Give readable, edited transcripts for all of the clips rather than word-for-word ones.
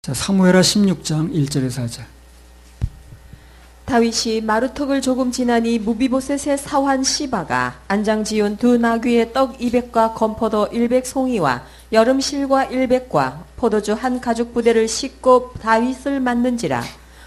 자, 사무엘하 16장 1절에서 4절. 다윗이 마루턱을 조금 지나니 무비보셋의 사환 시바가 안장 지은 두 나귀의 떡 200과 건포도 100송이와 여름실과 100과 포도주 한 가죽 부대를 싣고 다윗을 맞는지라.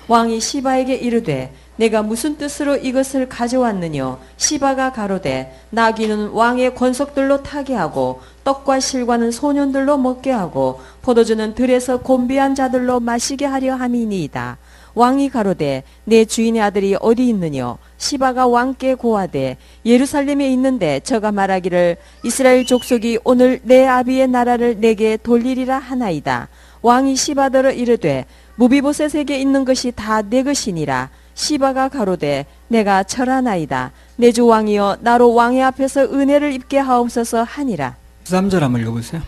왕이 시바에게 이르되 내가 무슨 뜻으로 이것을 가져왔느뇨? 시바가 가로되 나귀는 왕의 권속들로 타게 하고 떡과 실과는 소년들로 먹게 하고 포도주는 들에서 곤비한 자들로 마시게 하려 함이니이다. 왕이 가로되 내 주인의 아들이 어디 있느뇨? 시바가 왕께 고하되 예루살렘에 있는데 저가 말하기를 이스라엘 족속이 오늘 내 아비의 나라를 내게 돌리리라 하나이다. 왕이 시바더러 이르되 무비보셋에게 있는 것이 다 내 것이니라. 시바가 가로되 내가 철하나이다. 내 주 왕이여 나로 왕의 앞에서 은혜를 입게 하옵소서 하니라. 3절 한번 읽어보세요.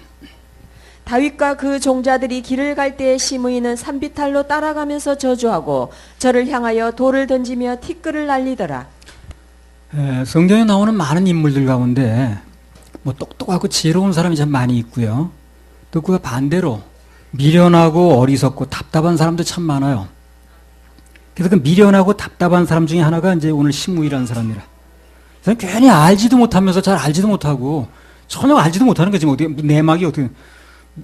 다윗과 그 종자들이 길을 갈 때에 시므이는 산비탈로 따라가면서 저주하고 저를 향하여 돌을 던지며 티끌을 날리더라. 성경에 나오는 많은 인물들 가운데 뭐 똑똑하고 지혜로운 사람이 참 많이 있고요. 또 그와 반대로 미련하고 어리석고 답답한 사람도 참 많아요. 그래서 그 미련하고 답답한 사람 중에 하나가 이제 오늘 시므이라는 사람이라. 괜히 알지도 못하면서 잘 알지도 못하고 전혀 알지도 못하는 거지. 어떻게 내막이 어떻게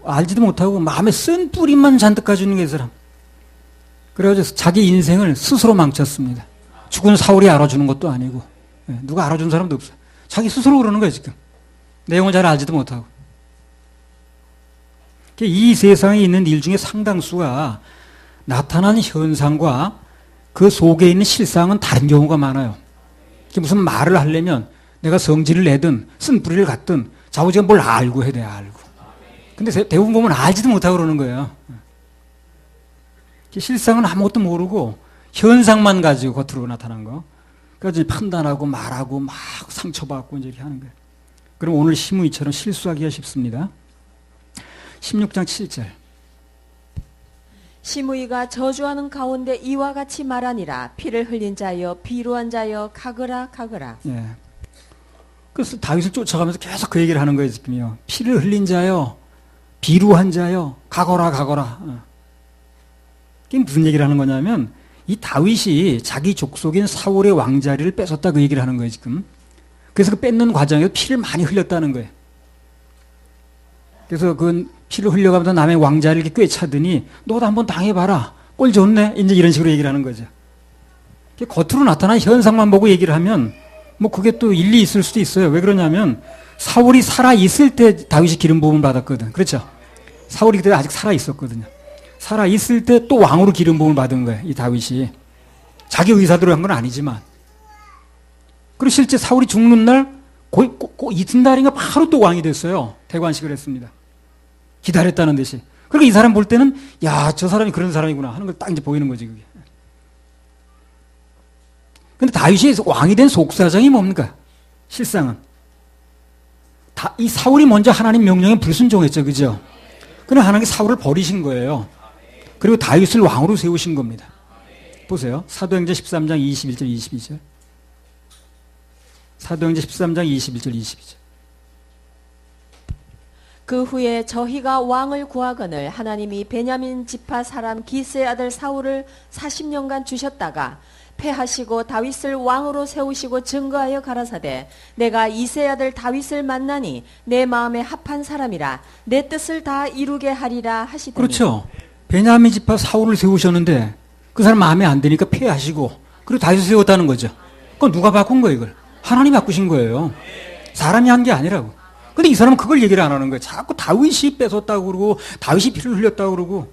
알지도 못하고 마음에 쓴 뿌리만 잔뜩 가지고 있는 게 이 사람. 그래가지고 자기 인생을 스스로 망쳤습니다. 죽은 사울이 알아주는 것도 아니고 누가 알아준 사람도 없어요. 자기 스스로 그러는 거예요 지금. 내용을 잘 알지도 못하고. 이 세상에 있는 일 중에 상당수가 나타난 현상과 그 속에 있는 실상은 다른 경우가 많아요. 무슨 말을 하려면 내가 성질을 내든 쓴 뿌리를 갖든 자우지가 뭘 알고 해야 돼. 알고. 근데 대부분 보면 알지도 못하고 그러는 거예요. 실상은 아무것도 모르고 현상만 가지고 겉으로 나타난 거. 그래서 판단하고 말하고 막 상처받고 이제 이렇게 하는 거예요. 그럼 오늘 시므이처럼 실수하기가 쉽습니다. 16장 7절. 시므이가 저주하는 가운데 이와 같이 말하니라. 피를 흘린 자여 비루한 자여 가거라 가거라. 예. 그래서 다윗을 쫓아가면서 계속 그 얘기를 하는 거예요 지금요. 피를 흘린 자여 비루한 자여 가거라 가거라. 이게 무슨 얘기를 하는 거냐면 이 다윗이 자기 족속인 사울의 왕자리를 뺏었다 그 얘기를 하는 거예요 지금. 그래서 그 뺏는 과정에서 피를 많이 흘렸다는 거예요. 그래서 그 피를 흘려가면서 남의 왕자를 이렇게 꿰차더니 너도 한번 당해봐라. 꼴 좋네. 이제 이런 식으로 얘기를 하는 거죠. 겉으로 나타난 현상만 보고 얘기를 하면 뭐 그게 또 일리 있을 수도 있어요. 왜 그러냐면 사울이 살아있을 때 다윗이 기름 부음을 받았거든. 그렇죠? 사울이 그때 아직 살아있었거든요. 살아있을 때 또 왕으로 기름 부음을 받은 거예요. 이 다윗이. 자기 의사대로 한 건 아니지만. 그리고 실제 사울이 죽는 날 거의 이튿날인가 바로 또 왕이 됐어요. 대관식을 했습니다. 기다렸다는 듯이. 그러니까 이 사람 볼 때는 야, 저 사람이 그런 사람이구나 하는 걸 딱 이제 보이는 거지 그게. 근데 다윗이 왕이 된 속사정이 뭡니까? 실상은. 이 사울이 먼저 하나님 명령에 불순종했죠. 그죠? 그러나 하나님이 사울을 버리신 거예요. 그리고 다윗을 왕으로 세우신 겁니다. 보세요. 사도행전 13장 21절 22절. 사도행전 13장 21절 22절. 그 후에 저희가 왕을 구하거늘 하나님이 베냐민 지파 사람 기스의 아들 사울을 40년간 주셨다가 패하시고 다윗을 왕으로 세우시고 증거하여 가라사대 내가 이새의 아들 다윗을 만나니 내 마음에 합한 사람이라 내 뜻을 다 이루게 하리라 하시더니. 그렇죠. 베냐민 지파 사울을 세우셨는데 그 사람 마음에 안 드니까 패하시고 그리고 다윗을 세웠다는 거죠. 그건 누가 바꾼 거예요 이걸? 하나님이 바꾸신 거예요. 사람이 한 게 아니라고. 근데 이 사람은 그걸 얘기를 안 하는 거예요. 자꾸 다윗이 뺏었다고 그러고 다윗이 피를 흘렸다고 그러고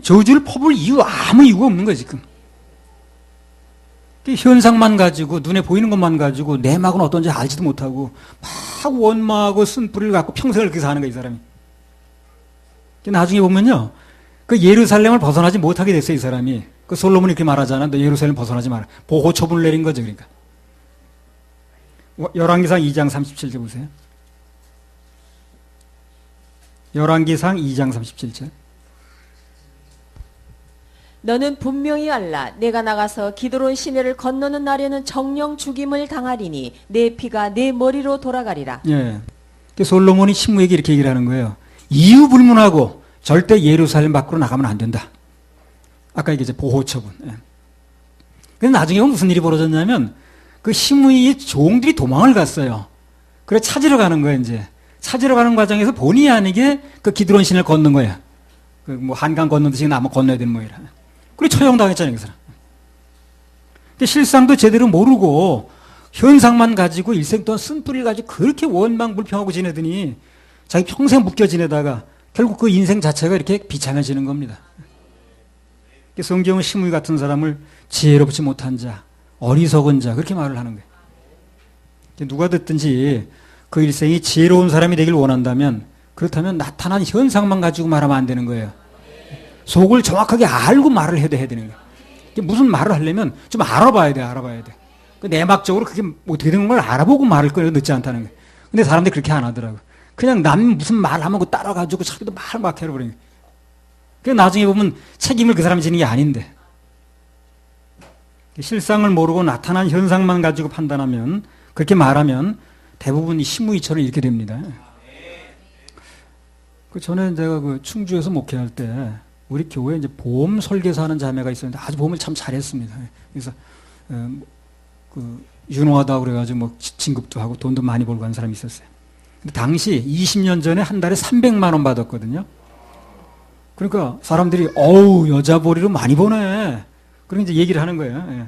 저주를 퍼볼 이유 아무 이유가 없는 거예요 지금. 현상만 가지고 눈에 보이는 것만 가지고 내막은 어떤지 알지도 못하고 막 원망하고 쓴 뿌리를 갖고 평생을 그렇게 사는 거예요 이 사람이. 나중에 보면요 그 예루살렘을 벗어나지 못하게 됐어요 이 사람이. 그 솔로몬이 이렇게 말하잖아. 너 예루살렘 벗어나지 마라. 보호 처분을 내린 거죠 그러니까. 열왕기상 2장 37절 보세요. 열왕기상 2장 37절. 너는 분명히 알라. 내가 나가서 기드론 시내를 건너는 날에는 정령 죽임을 당하리니 내 피가 내 머리로 돌아가리라. 예. 솔로몬이 시므에게 이렇게 얘기를 하는 거예요. 이유 불문하고 절대 예루살렘 밖으로 나가면 안 된다. 아까 이게 이제 보호 처분. 예. 근데 나중에 무슨 일이 벌어졌냐면 그 시므이의 종들이 도망을 갔어요. 그래 찾으러 가는 거예요, 이제. 찾으러 가는 과정에서 본의 아니게 그 기드론 신을 걷는 거예요. 그 뭐 한강 건너듯이 나무 건너야 되는 모이라. 그래 처형당했잖아요, 그 사람. 근데 실상도 제대로 모르고 현상만 가지고 일생 동안 쓴뿌리를 가지고 그렇게 원망불평하고 지내더니 자기 평생 묶여 지내다가 결국 그 인생 자체가 이렇게 비참해지는 겁니다. 성경은 시므이 같은 사람을 지혜롭지 못한 자, 어리석은 자 그렇게 말을 하는 거예요. 누가 듣든지 그 일생이 지혜로운 사람이 되길 원한다면 그렇다면 나타난 현상만 가지고 말하면 안 되는 거예요. 속을 정확하게 알고 말을 해야 되는 거예요. 무슨 말을 하려면 좀 알아봐야 돼. 그 내막적으로 그게 어떻게 되는 걸 알아보고 말을 꺼내도 늦지 않다는 거예요. 근데 사람들이 그렇게 안 하더라고요. 그냥 남 무슨 말하면 그 따라가지고 자기도 말 막 해버리는 거예요. 그래서 나중에 보면 책임을 그 사람이 지는 게 아닌데. 실상을 모르고 나타난 현상만 가지고 판단하면 그렇게 말하면 대부분 이 시므이처럼 이렇게 됩니다. 그 전에 제가 그 충주에서 목회할 때 우리 교회에 이제 보험 설계사 하는 자매가 있었는데 아주 보험을 참 잘했습니다. 그래서 그 유능하다고 그래가지고 뭐 진급도 하고 돈도 많이 벌고 하는 사람이 있었어요. 근데 당시 20년 전에 한 달에 300만 원 받았거든요. 그러니까 사람들이 어우 여자 보리로 많이 버네. 그런 이제 얘기를 하는 거예요. 예.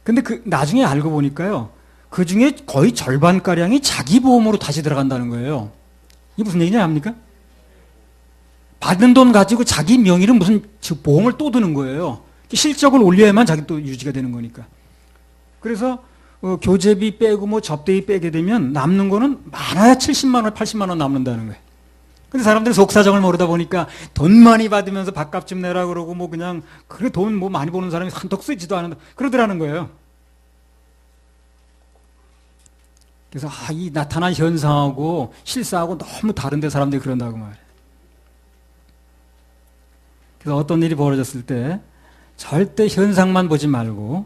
근데 그 나중에 알고 보니까요. 그 중에 거의 절반가량이 자기 보험으로 다시 들어간다는 거예요. 이게 무슨 얘기냐 합니까? 받은 돈 가지고 자기 명의로 무슨 보험을 또 드는 거예요. 실적을 올려야만 자기 또 유지가 되는 거니까. 그래서 교재비 빼고 뭐 접대비 빼게 되면 남는 거는 많아야 70만 원, 80만 원 남는다는 거예요. 근데 사람들이 속사정을 모르다 보니까 돈 많이 받으면서 밥값 좀 내라 그러고 뭐 그냥 그래 돈 뭐 많이 버는 사람이 한턱 쓰지도 않는다 그러더라는 거예요. 그래서 이 나타난 현상하고 실사하고 너무 다른데 사람들이 그런다고 말해요. 그래서 어떤 일이 벌어졌을 때 절대 현상만 보지 말고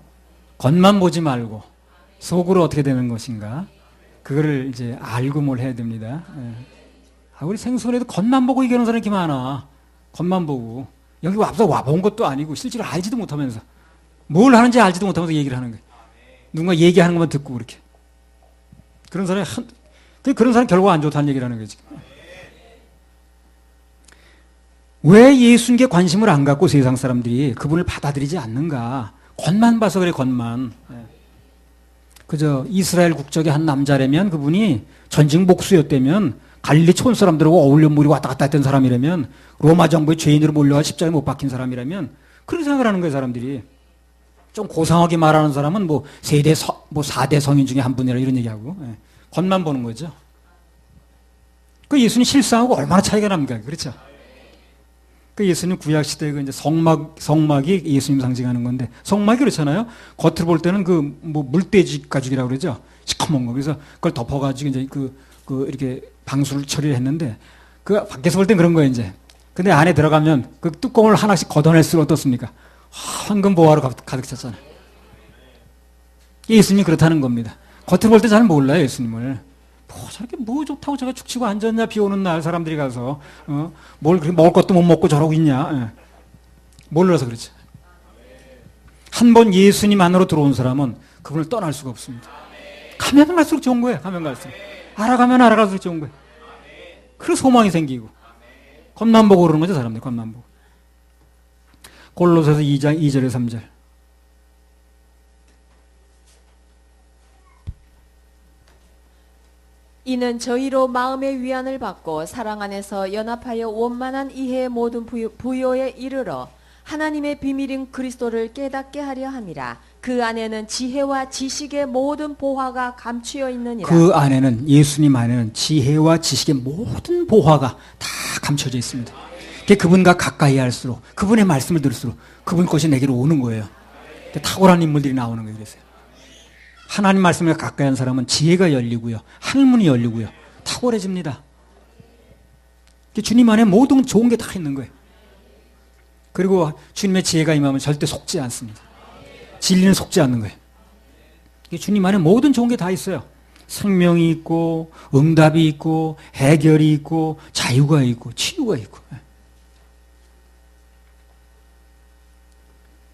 겉만 보지 말고 속으로 어떻게 되는 것인가 그거를 이제 알고 뭘 해야 됩니다. 우리 생수원에도 겉만 보고 얘기하는 사람이 이렇게 많아. 겉만 보고 여기 와본 것도 아니고 실제로 알지도 못하면서 뭘 하는지 알지도 못하면서 얘기를 하는 거예요. 누군가 얘기하는 것만 듣고 그렇게. 그런 사람이 결국 안 좋다는 얘기를 하는 거지. 왜 예수님께 관심을 안 갖고 세상 사람들이 그분을 받아들이지 않는가? 겉만 봐서 그래, 겉만. 그저 이스라엘 국적의 한 남자라면 그분이 전직 목수였다면 갈릴리 촌 사람들하고 어울려 물이 왔다 갔다 했던 사람이라면 로마 정부의 죄인으로 몰려와 십자가에 못 박힌 사람이라면 그런 생각을 하는 거예요, 사람들이. 좀 고상하게 말하는 사람은 뭐 4대 성인 중에 한 분이라 이런 얘기하고 겉만 보는 거죠. 그 예수님 실상하고 얼마나 차이가 납니까? 그렇죠? 그 예수님 구약 시대에 그 이제 성막이 예수님 상징하는 건데 성막이 그렇잖아요. 겉으로 볼 때는 그 뭐 물돼지 가죽이라고 그러죠. 시커먼 거. 그래서 그걸 덮어가지고 이제 이렇게 방수를 처리를 했는데 그 밖에서 볼 땐 그런 거예요 이제. 근데 안에 들어가면 그 뚜껑을 하나씩 걷어낼수록 어떻습니까? 황금 보화로 가득 찼잖아요. 예수님이 그렇다는 겁니다. 겉으로 볼 때 잘 몰라요 예수님을. 저렇게 뭐 좋다고 제가 죽치고 앉았냐 비 오는 날 사람들이 가서 뭘 그렇게 먹을 것도 못 먹고 저러고 있냐. 몰라서 그렇죠. 한 번 예수님 안으로 들어온 사람은 그분을 떠날 수가 없습니다. 가면 갈수록 좋은 거예요. 가면 갈수록. 알아가면 알아갈수록 좋은 거예요. 그래서 소망이 생기고 겉만 보고 그러는 거죠 사람들. 겉만 보고. 골로새서 2장 2절에 3절. 이는 저희로 마음의 위안을 받고 사랑 안에서 연합하여 원만한 이해의 모든 부요에 이르러 하나님의 비밀인 그리스도를 깨닫게 하려 함이라. 그 안에는 지혜와 지식의 모든 보화가 감추어 있느니라. 그 안에는 예수님 안에는 지혜와 지식의 모든 보화가 다 감춰져 있습니다. 그분과 가까이 할수록 그분의 말씀을 들을수록 그분 것이 내게로 오는 거예요. 탁월한 인물들이 나오는 거예요. 그래서 하나님 말씀에 가까이 한 사람은 지혜가 열리고요. 하늘문이 열리고요. 탁월해집니다. 주님 안에 모든 좋은 게 다 있는 거예요. 그리고 주님의 지혜가 임하면 절대 속지 않습니다. 진리는 속지 않는 거예요. 주님 안에 모든 좋은 게 다 있어요. 생명이 있고 응답이 있고 해결이 있고 자유가 있고 치유가 있고.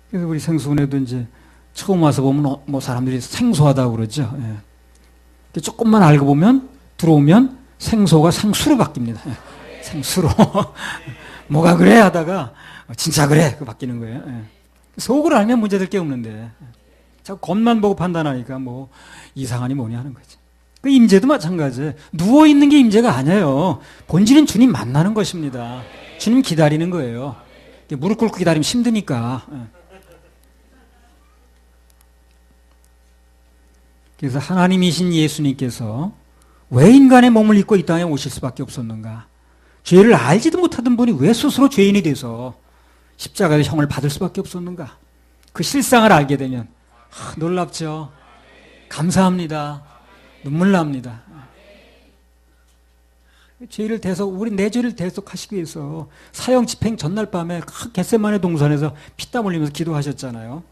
그래서 우리 생수원에도 이제 처음 와서 보면 뭐 사람들이 생소하다고 그러죠. 예. 조금만 알고 보면 들어오면 생소가 생수로 바뀝니다. 예. 생수로. 뭐가 그래 하다가 진짜 그래 그 바뀌는 거예요. 예. 속을 알면 문제될 게 없는데 자꾸 겉만 보고 판단하니까 뭐 이상하니 뭐니 하는 거지. 그 임재도 마찬가지예요. 누워있는 게 임재가 아니에요. 본질은 주님 만나는 것입니다. 주님 기다리는 거예요. 무릎 꿇고 기다리면 힘드니까. 그래서 하나님이신 예수님께서 왜 인간의 몸을 입고 이 땅에 오실 수밖에 없었는가? 죄를 알지도 못하던 분이 왜 스스로 죄인이 돼서 십자가의 형을 받을 수밖에 없었는가? 그 실상을 알게 되면 놀랍죠? 감사합니다. 눈물 납니다. 죄를 내 죄를 대속하시기 위해서 사형 집행 전날 밤에 겟세마네 동산에서 피땀 흘리면서 기도하셨잖아요.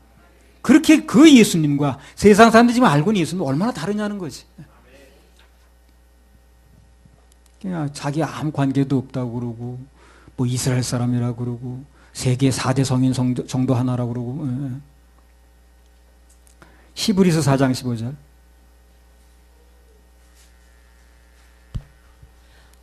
그렇게 그 예수님과 세상 사람들이 지금 알고 있는 예수님은 얼마나 다르냐는 거지. 그냥 자기 아무 관계도 없다고 그러고 뭐 이스라엘 사람이라고 그러고 세계 4대 성인 정도 하나라고 그러고. 히브리서 4장 15절.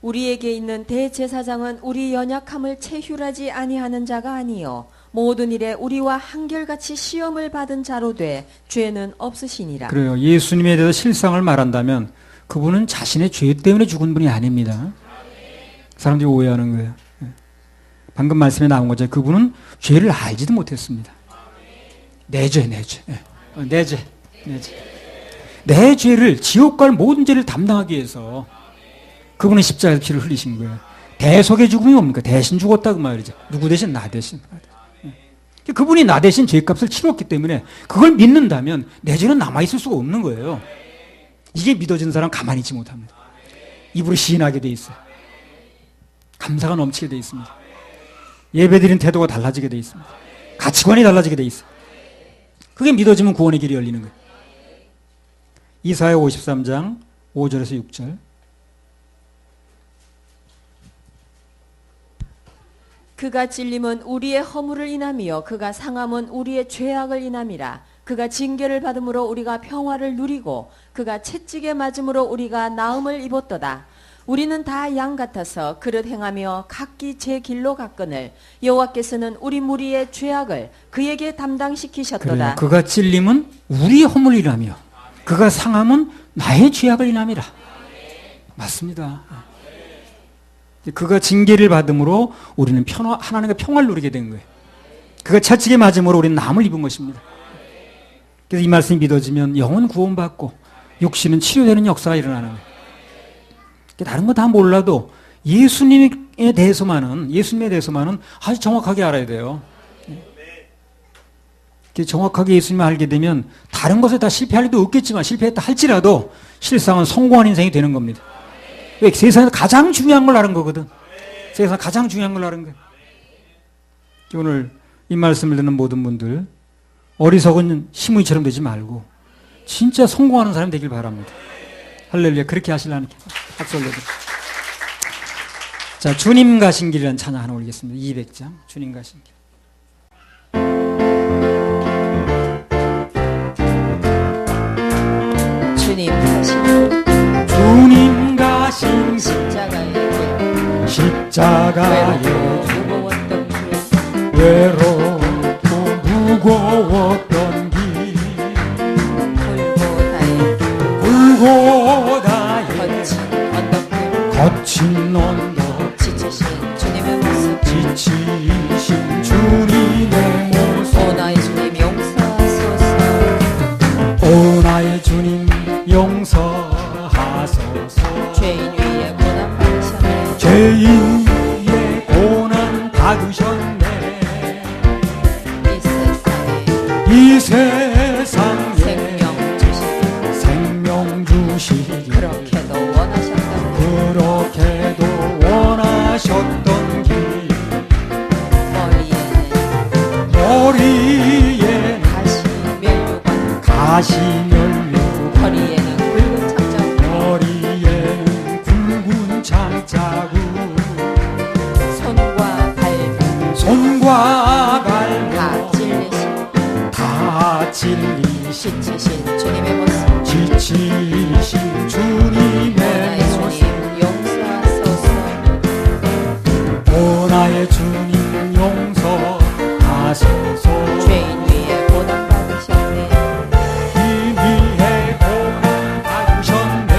우리에게 있는 대제사장은 우리 연약함을 체휼하지 아니하는 자가 아니요 모든 일에 우리와 한결같이 시험을 받은 자로 돼 죄는 없으시니라. 그래요. 예수님에 대해서 실상을 말한다면 그분은 자신의 죄 때문에 죽은 분이 아닙니다. 사람들이 오해하는 거예요. 방금 말씀에 나온 거죠. 그분은 죄를 알지도 못했습니다. 내 죄. 내 죄를, 지옥 갈 모든 죄를 담당하기 위해서 그분은 십자가에서 피를 흘리신 거예요. 대속의 죽음이 뭡니까? 대신 죽었다 그 말이죠. 누구 대신? 나 대신. 그분이 나 대신 죄값을 치렀기 때문에 그걸 믿는다면 내 죄는 남아있을 수가 없는 거예요. 이게 믿어진 사람 가만히 있지 못합니다. 입으로 시인하게 돼 있어요. 감사가 넘치게 돼 있습니다. 예배드리는 태도가 달라지게 돼 있습니다. 가치관이 달라지게 돼 있어요. 그게 믿어지면 구원의 길이 열리는 거예요. 이사야 53장 5절에서 6절. 그가 찔림은 우리의 허물을 인함이요 그가 상함은 우리의 죄악을 인함이라. 그가 징계를 받음으로 우리가 평화를 누리고 그가 채찍에 맞음으로 우리가 나음을 입었도다. 우리는 다 양 같아서 그릇 행하며 각기 제 길로 갔거늘 여호와께서는 우리 무리의 죄악을 그에게 담당시키셨도다. 그래요. 그가 찔림은 우리의 허물을 인하며 그가 상함은 나의 죄악을 인함이라. 맞습니다. 그가 징계를 받음으로 우리는 하나님과 평화를 누리게 된 거예요. 그가 채찍에 맞음으로 우리는 남을 입은 것입니다. 그래서 이 말씀이 믿어지면 영혼 구원받고 육신은 치료되는 역사가 일어나는 거예요. 다른 거 다 몰라도 예수님에 대해서만은 아주 정확하게 알아야 돼요. 정확하게 예수님을 알게 되면 다른 것에 다 실패할 리도 없겠지만 실패했다 할지라도 실상은 성공한 인생이 되는 겁니다. 왜? 세상에서 가장 중요한 걸 아는 거거든. 세상에서 가장 중요한 걸 아는 거예요. 오늘 이 말씀을 듣는 모든 분들 어리석은 시므이처럼 되지 말고 진짜 성공하는 사람이 되길 바랍니다. 할렐루야. 그렇게 하시려니까 박수 올려드립니다. 자, 주님 가신 길이라는 찬양 하나 올리겠습니다. 200장 주님 가신 길. 주님 가신 길. 주님 가신 십자가의 외롭고 무거웠던 길 불고다의 거친 언덕 지치신 주님의 모습 오 나의 주님 용서하소서. 오 나의 주님 용서하소서. 죄인 위에 고난 받으셨네. 죄인 위에 고난 받으셨네. 이 세상에 생명 주시기 그렇게도 원하셨던 길 머리에는 가시 면류관 허리에는 굵은 손과 발로 다 찔리신 다 찔리신 지치신 주님의 모습 지치신 주님의 나의 모습 주님 용서하소서 오 나의 주님 용서하소서 죄인 위에 고난 받으셨네 이 위에 고난 받으셨네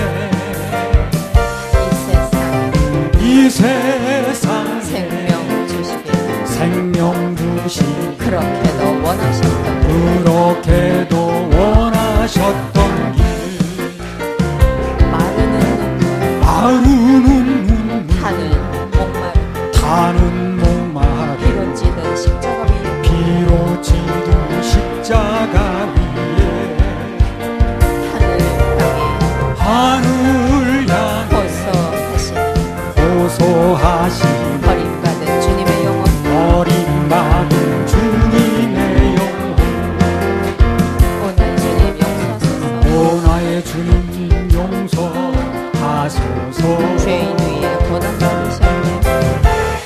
이 세상에 이 세상에 생명 주시길 생명 주시기 그렇게도 원하셨던 그렇게도 원하셨던 길 마르는 눈물 마르는 눈물 타는 목마름 타는 목마름 피로 찌든 십자가 위에 피로 찌든 십자가 위에 하늘 향해 하늘 향해 호소하신 호소하신 버림받은 주님의 영혼 버림받은 주님의 영혼 오 나의 주님 용서하소서 오 나의 주님 용서하소서 죄인 위에 고난 받으셨네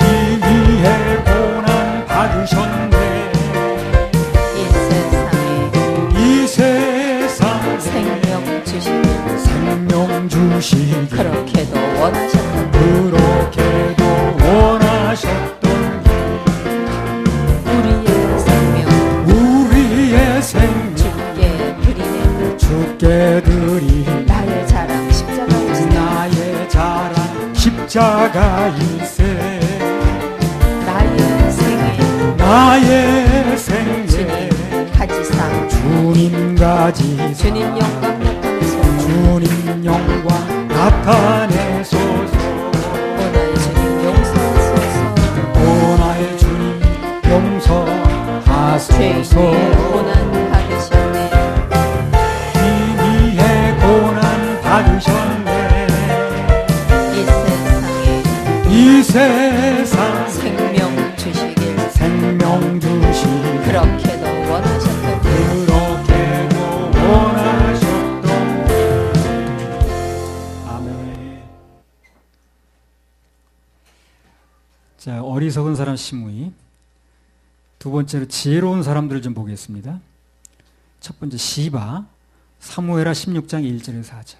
이 위에 고난 받으셨네 이 세상에 이 세상에 생명 주시길 생명 주시기 그렇게도 원하셨던 그렇게도 원하셨던 우리의 생명 우리의 생명 주께 드리네 주께 드리 나의 자랑 십자가일세 나의 자랑 십자가일세 나의 생애 나의 생애 주님 가지상 주님 가지 주님 영광 나타내소서 주님 영광 나타내소서 오 나의 주님 용서하소서 오 나의 주님 죄인 용서하소서 위에 고난 받으셨네 이 위에 고난 받으셨네 이 세상에 이 세상에 생명 주시길 생명 주시기 그렇게도 원하셨던 그렇게도 원하셨던 아멘. 자, 어리석은 사람 시무이. 두 번째로 지혜로운 사람들을 좀 보겠습니다. 첫 번째 시바, 사무엘하 16장 1절에서 4절.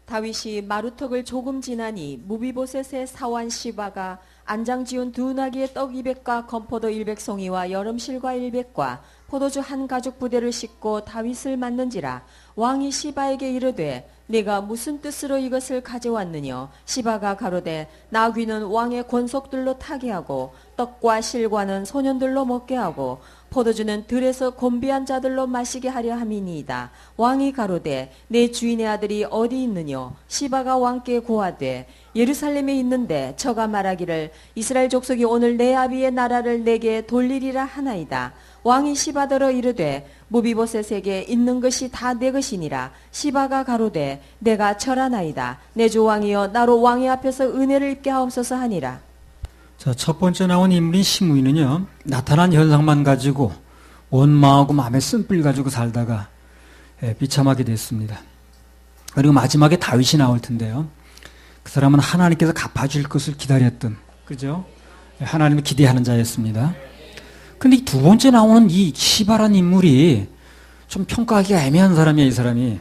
다윗이 마루턱을 조금 지나니 무비보셋의 사환 시바가 안장 지운 두 나귀의 떡 200과 건포도 100송이와 여름실과 100과 포도주 한 가죽 부대를 싣고 다윗을 맞는지라 왕이 시바에게 이르되 네가 무슨 뜻으로 이것을 가져왔느냐 시바가 가로되 나귀는 왕의 권속들로 타게 하고 떡과 실과는 소년들로 먹게 하고 포도주는 들에서 곤비한 자들로 마시게 하려 함이니이다. 왕이 가로되 내 주인의 아들이 어디 있느냐 시바가 왕께 고하되 예루살렘에 있는데 저가 말하기를 이스라엘 족속이 오늘 내 아비의 나라를 내게 돌리리라 하나이다. 왕이 시바더러 이르되 무비보셋에게 있는 것이 다 내 것이니라. 시바가 가로되 내가 절하나이다. 내 주 왕이여 나로 왕의 앞에서 은혜를 입게 하옵소서 하니라. 자, 첫 번째 나온 인물인 시므이는요, 나타난 현상만 가지고 원망하고 마음에 쓴뿔 가지고 살다가 비참하게 됐습니다. 그리고 마지막에 다윗이 나올 텐데요. 그 사람은 하나님께서 갚아줄 것을 기다렸던, 그죠? 하나님을 기대하는 자였습니다. 근데 이 두 번째 나오는 이 시바란 인물이 좀 평가하기가 애매한 사람이에요, 이 사람이.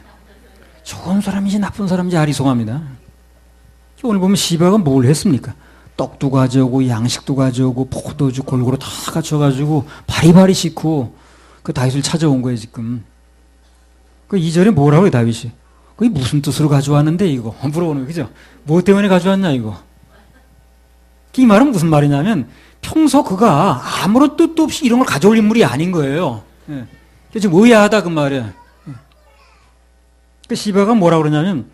좋은 사람인지 나쁜 사람인지 아리송합니다. 오늘 보면 시바가 뭘 했습니까? 떡도 가져오고 양식도 가져오고 포도주 골고루 다 갖춰가지고 바리바리 싣고 그 다윗을 찾아온 거예요, 지금. 그 2절에 뭐라고 해요, 다윗이? 그게 무슨 뜻으로 가져왔는데, 이거? 물어보는 거, 그죠? 뭐 때문에 가져왔냐, 이거? 이 말은 무슨 말이냐면, 평소 그가 아무런 뜻도 없이 이런 걸 가져올 인물이 아닌 거예요. 예. 좀 의아하다, 그 말이야. 예. 그 시바가 뭐라고 그러냐면,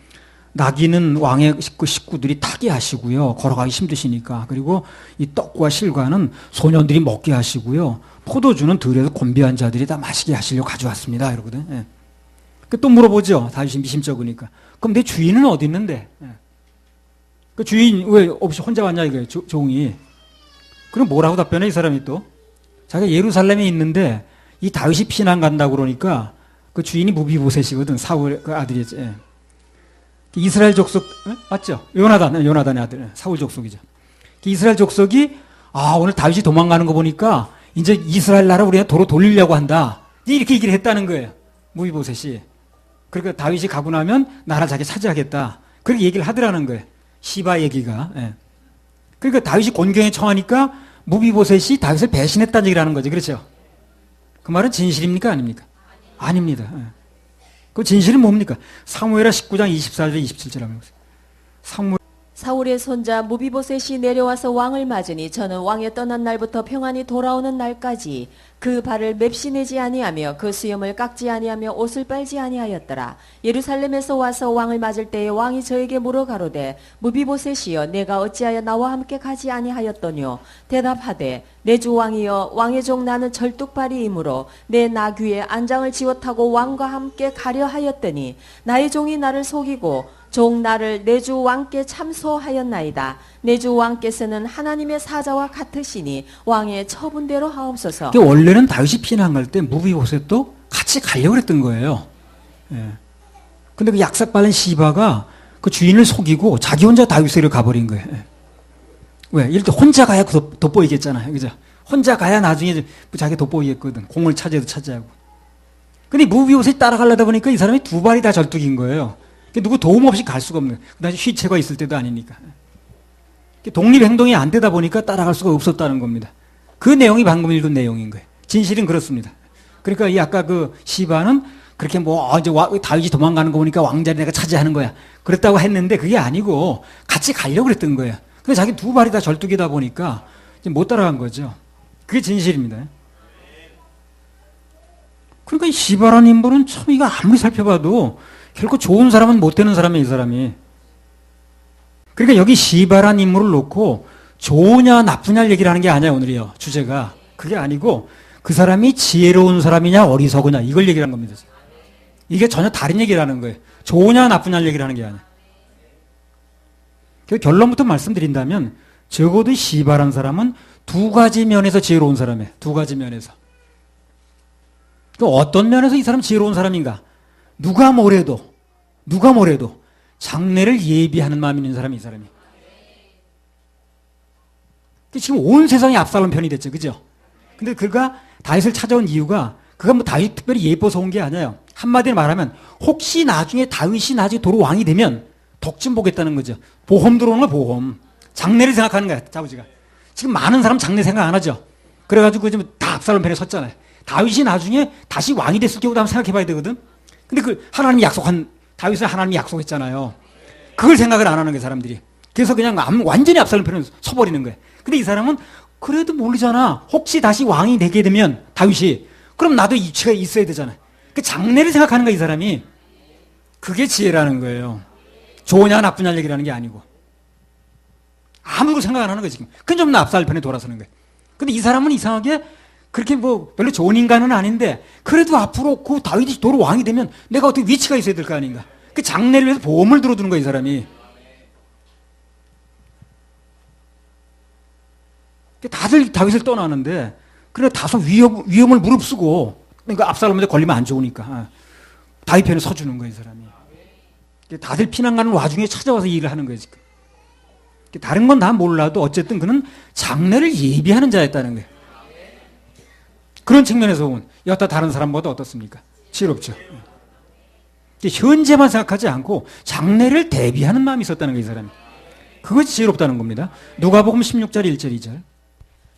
나귀는 왕의 식구들이 타게 하시고요. 걸어가기 힘드시니까. 그리고 이 떡과 실과는 소년들이 먹게 하시고요. 포도주는 들에서 곤비한 자들이 다 마시게 하시려고 가져왔습니다. 이러거든. 예. 또 물어보죠. 다윗이 미심쩍으니까. 그럼 내 주인은 어디 있는데? 예. 그 주인 왜 없이 혼자 왔냐 이거예요. 종이. 그럼 뭐라고 답변해 이 사람이 또? 자기가 예루살렘에 있는데 이 다윗이 피난 간다고 그러니까 그 주인이 무비보셋이거든. 사울 그 아들이지. 예. 이스라엘 족속 맞죠? 요나단의 아들 사울 족속이죠. 이스라엘 족속이 아, 오늘 다윗이 도망가는 거 보니까 이제 이스라엘 나라 우리가 도로 돌리려고 한다. 이렇게 얘기를 했다는 거예요. 무비보셋이. 그러니까 다윗이 가고 나면 나라 자기 차지하겠다. 그렇게 얘기를 하더라는 거예요. 시바 얘기가. 예. 그러니까 다윗이 곤경에 처하니까 무비보셋이 다윗을 배신했다는 얘기를 하는 거죠. 그렇죠? 그 말은 진실입니까? 아닙니까? 아닙니다. 예. 그 진실은 뭡니까? 사무엘하 19장 24절 27절 한번 보세요. 사울의 손자 무비보셋이 내려와서 왕을 맞으니 저는 왕에 떠난 날부터 평안히 돌아오는 날까지 그 발을 맵시내지 아니하며 그 수염을 깎지 아니하며 옷을 빨지 아니하였더라. 예루살렘에서 와서 왕을 맞을 때에 왕이 저에게 물어 가로되 무비보셋이여 내가 어찌하여 나와 함께 가지 아니하였더뇨. 대답하되 내 주 왕이여 왕의 종 나는 절뚝발이이므로 내 나귀에 안장을 지워 타고 왕과 함께 가려 하였더니 나의 종이 나를 속이고 종 나를 내 주 왕께 참소하였나이다. 내 주 왕께서는 하나님의 사자와 같으시니 왕의 처분대로 하옵소서. 원래는 다윗이 피난 갈 때 무비보셋도 같이 가려고 했던 거예요. 예. 근데 그 약삭 발른 시바가 그 주인을 속이고 자기 혼자 다윗에게 가버린 거예요. 예. 왜? 이럴 때 혼자 가야 돋보이겠잖아요. 그죠? 혼자 가야 나중에 자기 돋보이겠거든. 공을 차지해도 차지하고. 근데 무비보셋이 따라가려다 보니까 이 사람이 두 발이 다 절뚝인 거예요. 누구 도움 없이 갈 수가 없는 거예요. 그다음에 휘체가 있을 때도 아니니까. 독립행동이 안 되다 보니까 따라갈 수가 없었다는 겁니다. 그 내용이 방금 읽은 내용인 거예요. 진실은 그렇습니다. 그러니까 이 아까 그 시바는 그렇게 이제 다윗이 도망가는 거 보니까 왕자리 내가 차지하는 거야. 그랬다고 했는데 그게 아니고 같이 가려고 그랬던 거예요. 근데 자기 두 발이 다 절뚝이다 보니까 못 따라간 거죠. 그게 진실입니다. 그러니까 이 시바라는 인물은 참 이거 아무리 살펴봐도 결코 좋은 사람은 못 되는 사람이에요, 이 사람이. 그러니까 여기 시바라는 인물을 놓고 좋으냐 나쁘냐 얘기를 하는 게 아니야, 오늘이요. 주제가. 그게 아니고 그 사람이 지혜로운 사람이냐 어리석으냐 이걸 얘기를 하는 겁니다. 이게 전혀 다른 얘기를 하는 거예요. 좋으냐 나쁘냐 얘기를 하는 게 아니야. 그 결론부터 말씀드린다면 적어도 시바라는 사람은 두 가지 면에서 지혜로운 사람이에요. 두 가지 면에서. 그 어떤 면에서 이 사람 지혜로운 사람인가? 누가 뭐래도 장래를 예비하는 마음이 있는 사람이 이 사람이. 지금 온 세상이 압살롬 편이 됐죠. 그죠? 근데 그가 다윗을 찾아온 이유가 그가 뭐 다윗 특별히 예뻐서 온 게 아니에요. 한마디로 말하면 혹시 나중에 다윗이 나중에 도로 왕이 되면 덕좀 보겠다는 거죠. 보험 들어오는 거 보험. 장래를 생각하는 거야. 아버지가. 지금 많은 사람 장래 생각 안 하죠. 그래가지고 지금 다 압살롬 편에 섰잖아요. 다윗이 나중에 다시 왕이 됐을 경우도 한번 생각해 봐야 되거든. 근데 그 하나님이 약속한 다윗을 하나님이 약속했잖아요. 그걸 생각을 안 하는 거예요, 사람들이. 그래서 그냥 완전히 압살롬 편에 서버리는 거예요. 근데 이 사람은 그래도 모르잖아. 혹시 다시 왕이 되게 되면 다윗이 그럼 나도 이치가 있어야 되잖아요. 그 장래를 생각하는 거야, 이 사람이. 그게 지혜라는 거예요. 좋으냐 나쁘냐 얘기라는 게 아니고. 아무것도 생각 안 하는 거예요, 지금. 그건 좀 압살 편에 돌아서는 거예요. 근데 이 사람은 이상하게 그렇게 뭐 별로 좋은 인간은 아닌데 그래도 앞으로 그 다윗이 도로 왕이 되면 내가 어떻게 위치가 있어야 될 거 아닌가. 그 장래를 위해서 보험을 들어두는 거야, 이 사람이. 다들 다윗을 떠나는데 그래 다소 위험을 무릅쓰고 그러니까 압살롬한테 걸리면 안 좋으니까 다윗 편에 서주는 거야, 이 사람이. 다들 피난가는 와중에 찾아와서 일을 하는 거예요, 지금. 다른 건 다 몰라도 어쨌든 그는 장래를 예비하는 자였다는 거예요. 그런 측면에서 보면 여타 다른 사람보다 어떻습니까? 지혜롭죠. 현재만 생각하지 않고 장래를 대비하는 마음이 있었다는 거예요, 이 사람이. 그것이 지혜롭다는 겁니다. 누가복음 16절 1절 2절.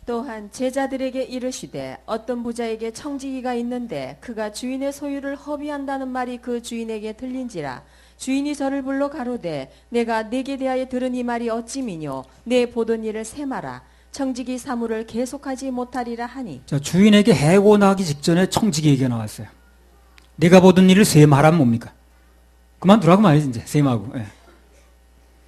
또한 제자들에게 이르시되 어떤 부자에게 청지기가 있는데 그가 주인의 소유를 허비한다는 말이 그 주인에게 들린지라. 주인이 저를 불러 가로되 내가 네게 대하여 들은 이 말이 어찌미뇨. 내 보던 일을 세마라. 청지기 사무를 계속하지 못하리라 하니. 자, 주인에게 해고나기 직전에 청지기 얘기가 나왔어요. 내가 보던 일을 세마라면 뭡니까? 그만두라고 말이지, 이제 세마하고. 예.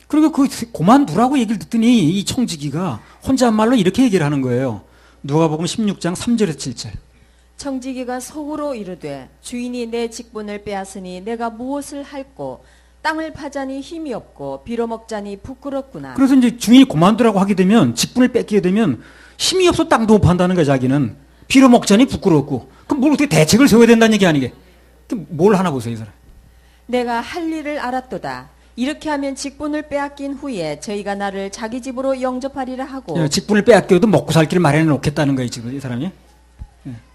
그리고 그 그만두라고 얘기를 듣더니 이 청지기가 혼잣말로 이렇게 얘기를 하는 거예요. 누가복음 16장 3절에서 7절. 청지기가 속으로 이르되 주인이 내 직분을 빼앗으니 내가 무엇을 할꼬. 땅을 파자니 힘이 없고 빌어먹자니 부끄럽구나. 그래서 이제 주인이 그만두라고 하게 되면 직분을 뺏기게 되면 힘이 없어 땅도 못 판다는 거야, 자기는. 빌어먹자니 부끄럽고. 그럼 뭘 어떻게 대책을 세워야 된다는 얘기 아니게. 뭘 하나 보세요, 이 사람. 내가 할 일을 알았도다. 이렇게 하면 직분을 빼앗긴 후에 저희가 나를 자기 집으로 영접하리라 하고 예, 직분을 빼앗겨도 먹고 살 길을 마련해 놓겠다는 거예요, 지금 이 사람이.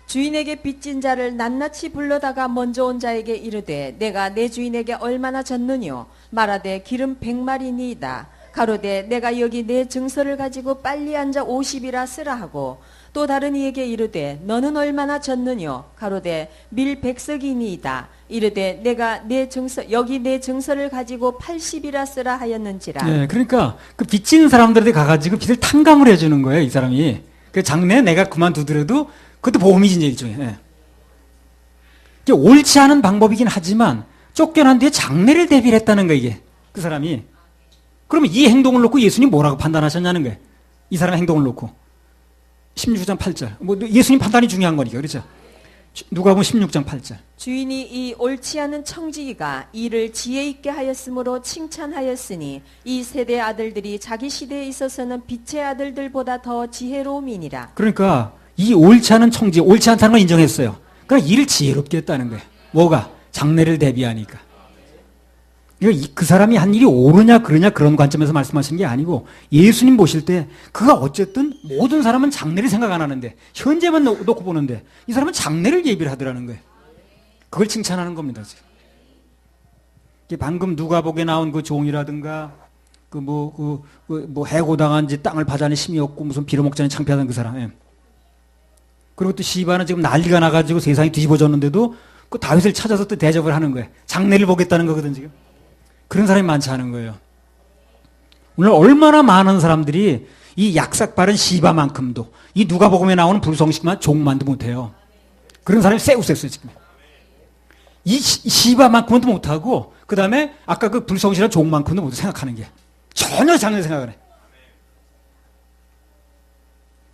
주인에게 빚진 자를 낱낱이 불러다가 먼저 온 자에게 이르되 내가 내 주인에게 얼마나 졌느뇨 말하되 기름 100마리니이다 가로되 내가 여기 내 증서를 가지고 빨리 앉아 50이라 쓰라 하고 또 다른 이에게 이르되 너는 얼마나 졌느뇨 가로되 밀 100석이니이다 이르되 내가 내 증서 여기 내 증서를 가지고 80이라 쓰라 하였는지라. 예, 그러니까 그 빚진 사람들한테 가가지고 빚을 탕감을 해주는 거예요, 이 사람이. 그 장래 내가 그만두더라도 그것도 보험이지, 이제 일종의. 예. 이게 옳지 않은 방법이긴 하지만 쫓겨난 뒤에 장래를 대비를 했다는 거예요, 이게. 그 사람이. 그러면 이 행동을 놓고 예수님 뭐라고 판단하셨냐는 거예요. 이 사람의 행동을 놓고. 16장 8절. 뭐 예수님 판단이 중요한 거니까, 그렇죠? 누가복음 16장 8절. 주인이 이 옳지 않은 청지기가 이를 지혜 있게 하였으므로 칭찬하였으니 이 세대 아들들이 자기 시대에 있어서는 빛의 아들들보다 더 지혜로움이니라. 그러니까 이 옳지 않은 청지, 옳지 않다는 걸 인정했어요. 그러니까 이를 지혜롭게 했다는 거예요. 뭐가? 장래를 대비하니까. 그 사람이 한 일이 옳으냐 그러냐 그런 관점에서 말씀하시는 게 아니고 예수님 보실 때 그가 어쨌든 모든 사람은 장래를 생각 안 하는데 현재만 놓고 보는데 이 사람은 장래를 예비를 하더라는 거예요. 그걸 칭찬하는 겁니다, 지금. 방금 누가복음에 나온 그 종이라든가 해고당한 지 땅을 파자니 힘이 없고 무슨 빌어먹자니 창피하던 그 사람. 예. 그리고 또 시바는 지금 난리가 나가지고 세상이 뒤집어졌는데도 그 다윗을 찾아서 또 대접을 하는 거예요. 장래를 보겠다는 거거든, 지금. 그런 사람이 많지 않은 거예요. 오늘 얼마나 많은 사람들이 이 약삭빠른 시바만큼도 이 누가복음에 나오는 불성식만 종만도 못해요. 그런 사람이 쎄우쎄어요, 지금. 이 시바만큼도 못하고 그 다음에 아까 그 불성실한 종만큼도 못 생각하는 게 전혀 장래 생각을 해.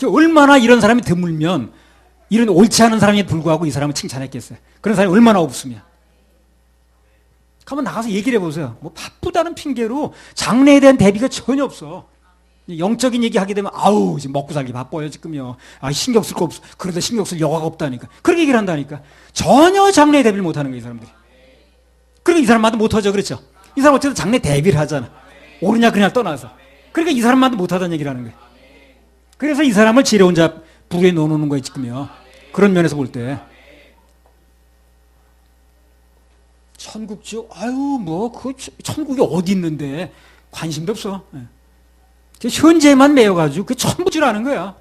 얼마나 이런 사람이 드물면 이런 옳지 않은 사람에 불구하고 이 사람을 칭찬했겠어요. 그런 사람이 얼마나 없으면. 한번 나가서 얘기를 해보세요. 뭐 바쁘다는 핑계로 장래에 대한 대비가 전혀 없어. 영적인 얘기 하게 되면 아우 지금 먹고 살기 바빠요 지금요. 아 신경 쓸 거 없어. 그러다 신경 쓸 여가가 없다니까. 그렇게 얘기를 한다니까. 전혀 장래에 대비를 못하는 거예요, 이 사람들이. 그러니까 이 사람만도 못하죠, 그렇죠? 이 사람 어쨌든 장래 대비를 하잖아. 옳으냐 그냥 떠나서. 그러니까 이 사람만도 못하다는 얘기를 하는 거예요. 그래서 이 사람을 지혜로운 자 부류에 넣어놓는 거예요, 지금요. 그런 면에서 볼 때. 천국지요? 아유, 천국이 어디 있는데 관심도 없어. 현재만 매여가지고 그게 천부지라는 거야.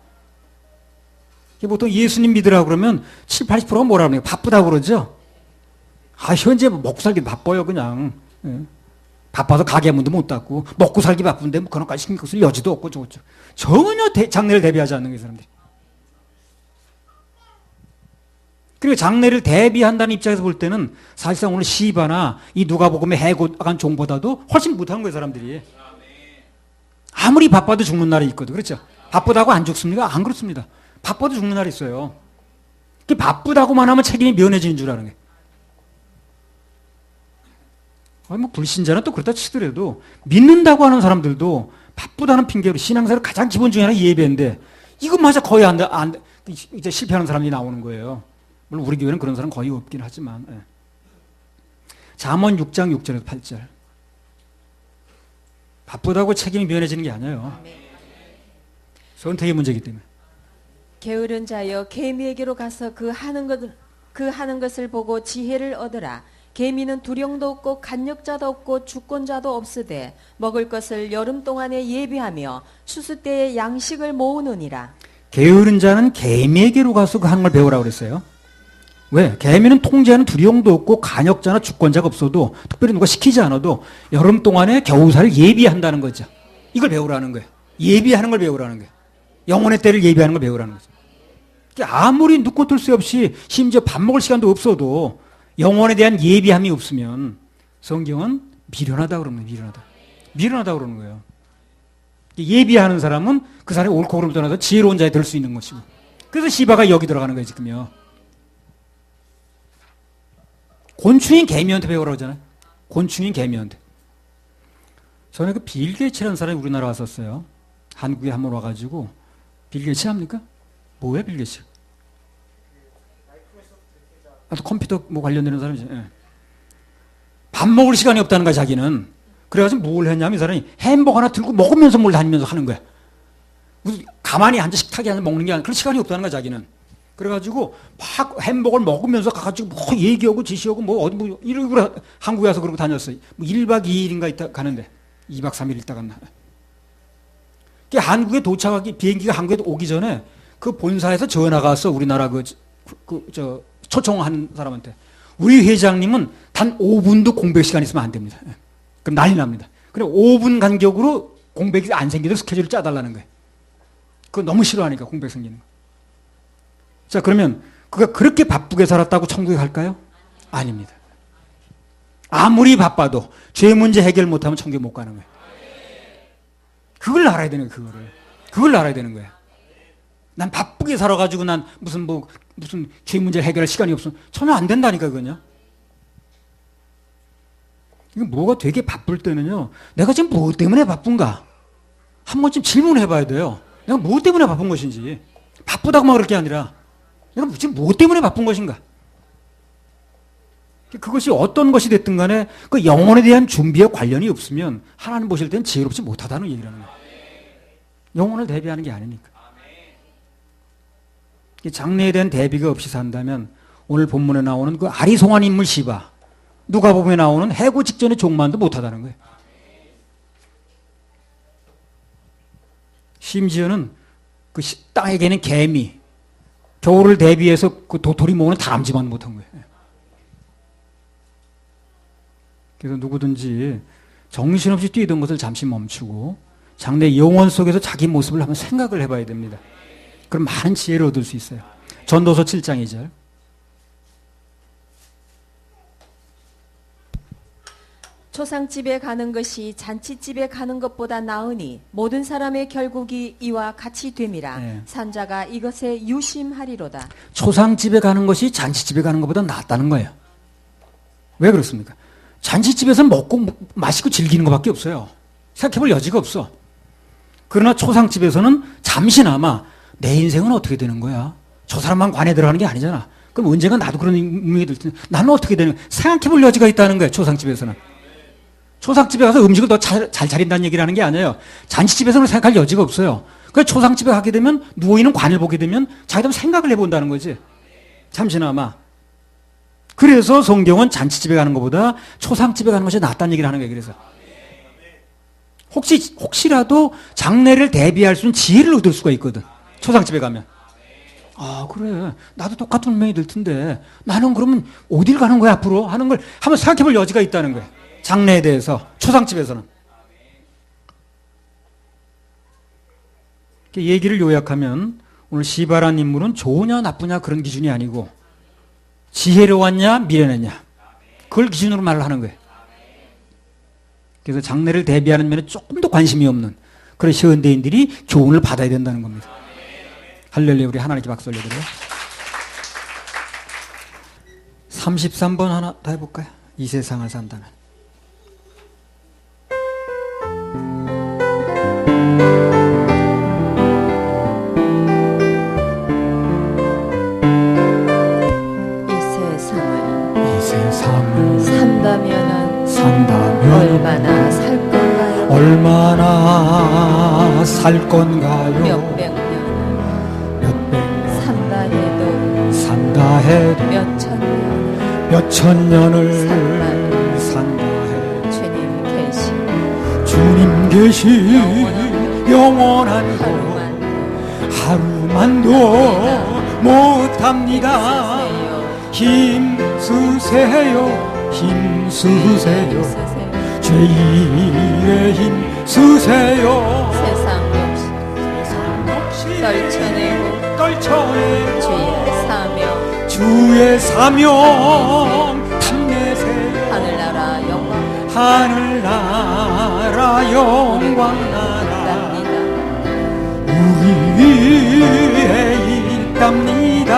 보통 예수님 믿으라고 그러면 7, 80%가 뭐라 그러냐? 바쁘다고 그러죠? 아, 현재 먹고 살기 바빠요, 그냥. 바빠서 가게 문도 못 닫고, 먹고 살기 바쁜데 뭐 그런 까지 신경 쓸 여지도 없고, 저거죠. 전혀 장래를 대비하지 않는 게 사람들이. 그리고 장래를 대비한다는 입장에서 볼 때는 사실상 오늘 시바나 이 누가복음의 해고한 종보다도 훨씬 못한 거예요, 사람들이. 아무리 바빠도 죽는 날이 있거든. 그렇죠? 바쁘다고 안 죽습니까? 안 그렇습니다. 바빠도 죽는 날이 있어요. 바쁘다고만 하면 책임이 면해지는 줄 아는 게. 불신자는 또 그렇다 치더라도 믿는다고 하는 사람들도 바쁘다는 핑계로 신앙생활 가장 기본 중에 하나 예배인데 이것마저 거의 이제 실패하는 사람이 나오는 거예요. 물론 우리 교회는 그런 사람 거의 없긴 하지만. 예. 잠언 6장 6절에서 8절. 바쁘다고 책임이 면해지는 게 아니에요. 선택의 문제이기 때문에. 게으른 자여 개미에게로 가서 그 하는 것을 보고 지혜를 얻으라. 개미는 두령도 없고 간역자도 없고 주권자도 없으되 먹을 것을 여름 동안에 예비하며 추수 때에 양식을 모으느니라. 게으른 자는 개미에게로 가서 그 하는 걸 배우라고 그랬어요. 왜? 개미는 통제하는 두령도 없고 간역자나 주권자가 없어도 특별히 누가 시키지 않아도 여름 동안에 겨우살을 예비한다는 거죠. 이걸 배우라는 거예요. 예비하는 걸 배우라는 거예요. 영혼의 때를 예비하는 걸 배우라는 거죠. 아무리 눕고 뜰 새 없이 심지어 밥 먹을 시간도 없어도 영혼에 대한 예비함이 없으면 성경은 미련하다고 그러는 거예요. 미련하다고 그러는 거예요. 예비하는 사람은 그 사람이 옳고 그름을 떠나서 지혜로운 자에 들 수 있는 것이고. 그래서 시바가 여기 들어가는 거예요, 지금요. 곤충인 개미한테 배우라고 하잖아요. 곤충인 개미한테. 전에 그 빌 게이츠라는 사람이 우리나라 왔었어요. 한국에 한번 와가지고 빌 게이츠 합니까? 뭐야 빌 게이츠? 또 컴퓨터 관련되는 사람이죠. 예. 밥 먹을 시간이 없다는 거야, 자기는. 그래가지고 뭘 했냐면 이 사람이 햄버거 하나 들고 먹으면서 뭘 다니면서 하는 거야. 무슨 가만히 앉아 식탁에 앉아 먹는 게 아니라 그런 시간이 없다는 거야, 자기는. 그래가지고 막 햄버거를 먹으면서 가가지고 뭐 얘기하고 지시하고 뭐 어디 뭐 이러고 한국에 와서 그러고 다녔어요. 뭐 1박 2일인가 있다 가는데 2박 3일 있다 갔나. 한국에 도착하기 비행기가 한국에 오기 전에 그 본사에서 전화가 왔어. 우리나라 초청한 사람한테. 우리 회장님은 단 5분도 공백 시간 있으면 안 됩니다. 그럼 난리 납니다. 그래 5분 간격으로 공백이 안 생기도록 스케줄을 짜달라는 거예요. 그거 너무 싫어하니까 공백 생기는 거. 자, 그러면 그가 그렇게 바쁘게 살았다고 천국에 갈까요? 아닙니다. 아무리 바빠도 죄 문제 해결 못하면 천국에 못 가는 거예요. 그걸 알아야 되는 거예요. 그걸 알아야 되는 거예요. 난 바쁘게 살아가지고 난 무슨 죄 문제 해결할 시간이 없어. 전혀 안 된다니까, 그건요. 이거 뭐가 되게 바쁠 때는요, 내가 지금 뭐 때문에 바쁜가? 한 번쯤 질문해 봐야 돼요. 내가 뭐 때문에 바쁜 것인지. 바쁘다고만 그럴 게 아니라, 내가 지금 뭐 때문에 바쁜 것인가? 그것이 어떤 것이 됐든 간에 그 영혼에 대한 준비와 관련이 없으면 하나님 보실 때는 지혜롭지 못하다는 얘기라는 거예요. 영혼을 대비하는 게 아니니까. 장래에 대한 대비가 없이 산다면 오늘 본문에 나오는 그 아리송한 인물 시바, 누가복음에 나오는 해고 직전의 종만도 못하다는 거예요. 심지어는 그 땅에 계는 개미, 겨울을 대비해서 그 도토리 모으는 다람쥐만 못한 거예요. 그래서 누구든지 정신없이 뛰던 것을 잠시 멈추고 장래 영혼 속에서 자기 모습을 한번 생각을 해봐야 됩니다. 그럼 많은 지혜를 얻을 수 있어요. 전도서 7장 2절. 초상집에 가는 것이 잔치집에 가는 것보다 나으니 모든 사람의 결국이 이와 같이 됨이라. 네. 산자가 이것에 유심하리로다. 초상집에 가는 것이 잔치집에 가는 것보다 낫다는 거예요. 왜 그렇습니까? 잔치집에서 먹고 마시고 즐기는 것밖에 없어요. 생각해볼 여지가 없어. 그러나 초상집에서는 잠시나마 내 인생은 어떻게 되는 거야? 저 사람만 관에 들어가는 게 아니잖아. 그럼 언젠가 나도 그런 운명이 들 텐데 나는 어떻게 되는 거야? 생각해볼 여지가 있다는 거예요. 초상집에서는. 초상집에 가서 음식을 더 잘 차린다는 얘기를 하는 게 아니에요. 잔치집에서는 생각할 여지가 없어요. 그래서 초상집에 가게 되면 누워있는 관을 보게 되면 자기도 생각을 해본다는 거지. 잠시나마. 그래서 성경은 잔치집에 가는 것보다 초상집에 가는 것이 낫다는 얘기를 하는 거예요. 그래서 혹시라도 장래를 대비할 수 있는 지혜를 얻을 수가 있거든. 초상집에 가면. 아, 그래. 나도 똑같은 운명이 될 텐데 나는 그러면 어딜 가는 거야 앞으로 하는 걸 한번 생각해 볼 여지가 있다는 거예요. 장래에 대해서 초상집에서는. 얘기를 요약하면 오늘 시바라는 인물은 좋으냐 나쁘냐 그런 기준이 아니고 지혜로웠냐 미련했냐 그걸 기준으로 말을 하는 거예요. 그래서 장래를 대비하는 면에 조금 더 관심이 없는 그런 현대인들이 교훈을 받아야 된다는 겁니다. 할렐루야. 우리 하나님께 박수 올려드려요. 33번 하나 더 해볼까요? 이 세상을 산다면. 이 세상을 산다면 얼마나 살 건가요? 얼마나 살 건가요? 몇백 년 산다 해도 몇천 년을 산다 해도 주님 계시 영원한 곳 하루만도 못합니다. 힘쓰세요 죄인의 힘 쓰세요. 세상 욕심 떨쳐내고 주의 사명 탐내세요. 하늘나라 영광 나라 우리 위에 있답니다.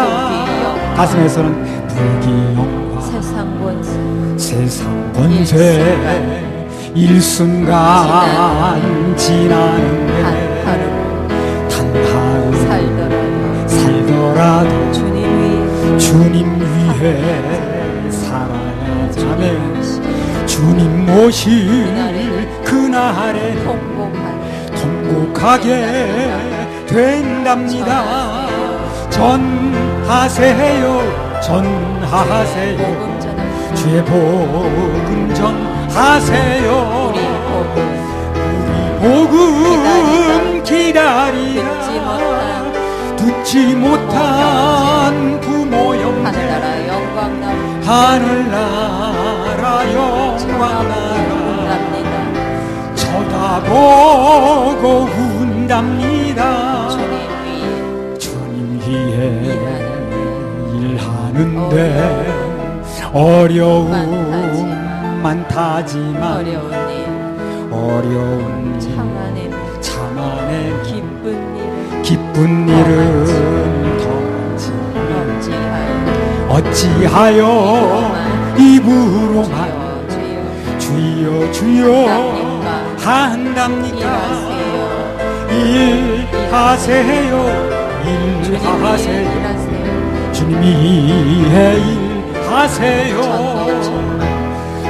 가슴에서는 불기영광 세상 권세 일순간 지나는데 단 하루 살더라도 주님 위해 살아야 자매 주 주님 모실 그날에 통곡하게 된답니다. 전하세요, 전하세요. 주의 복음 전하세요. 우리 복음 기다리라. 듣지 못한 부모 형제, 하늘나라 영광 나라, 하늘나라 영광 나라 쳐다보고 운답니다. 주님 위에 일하는데 어려움 많다지만 어려운 일 참아낸 기쁜 일은 어찌하여 입으로만 주여 주여 한답니까? 일하세요, 일하세요. 주님 위해 일하세요.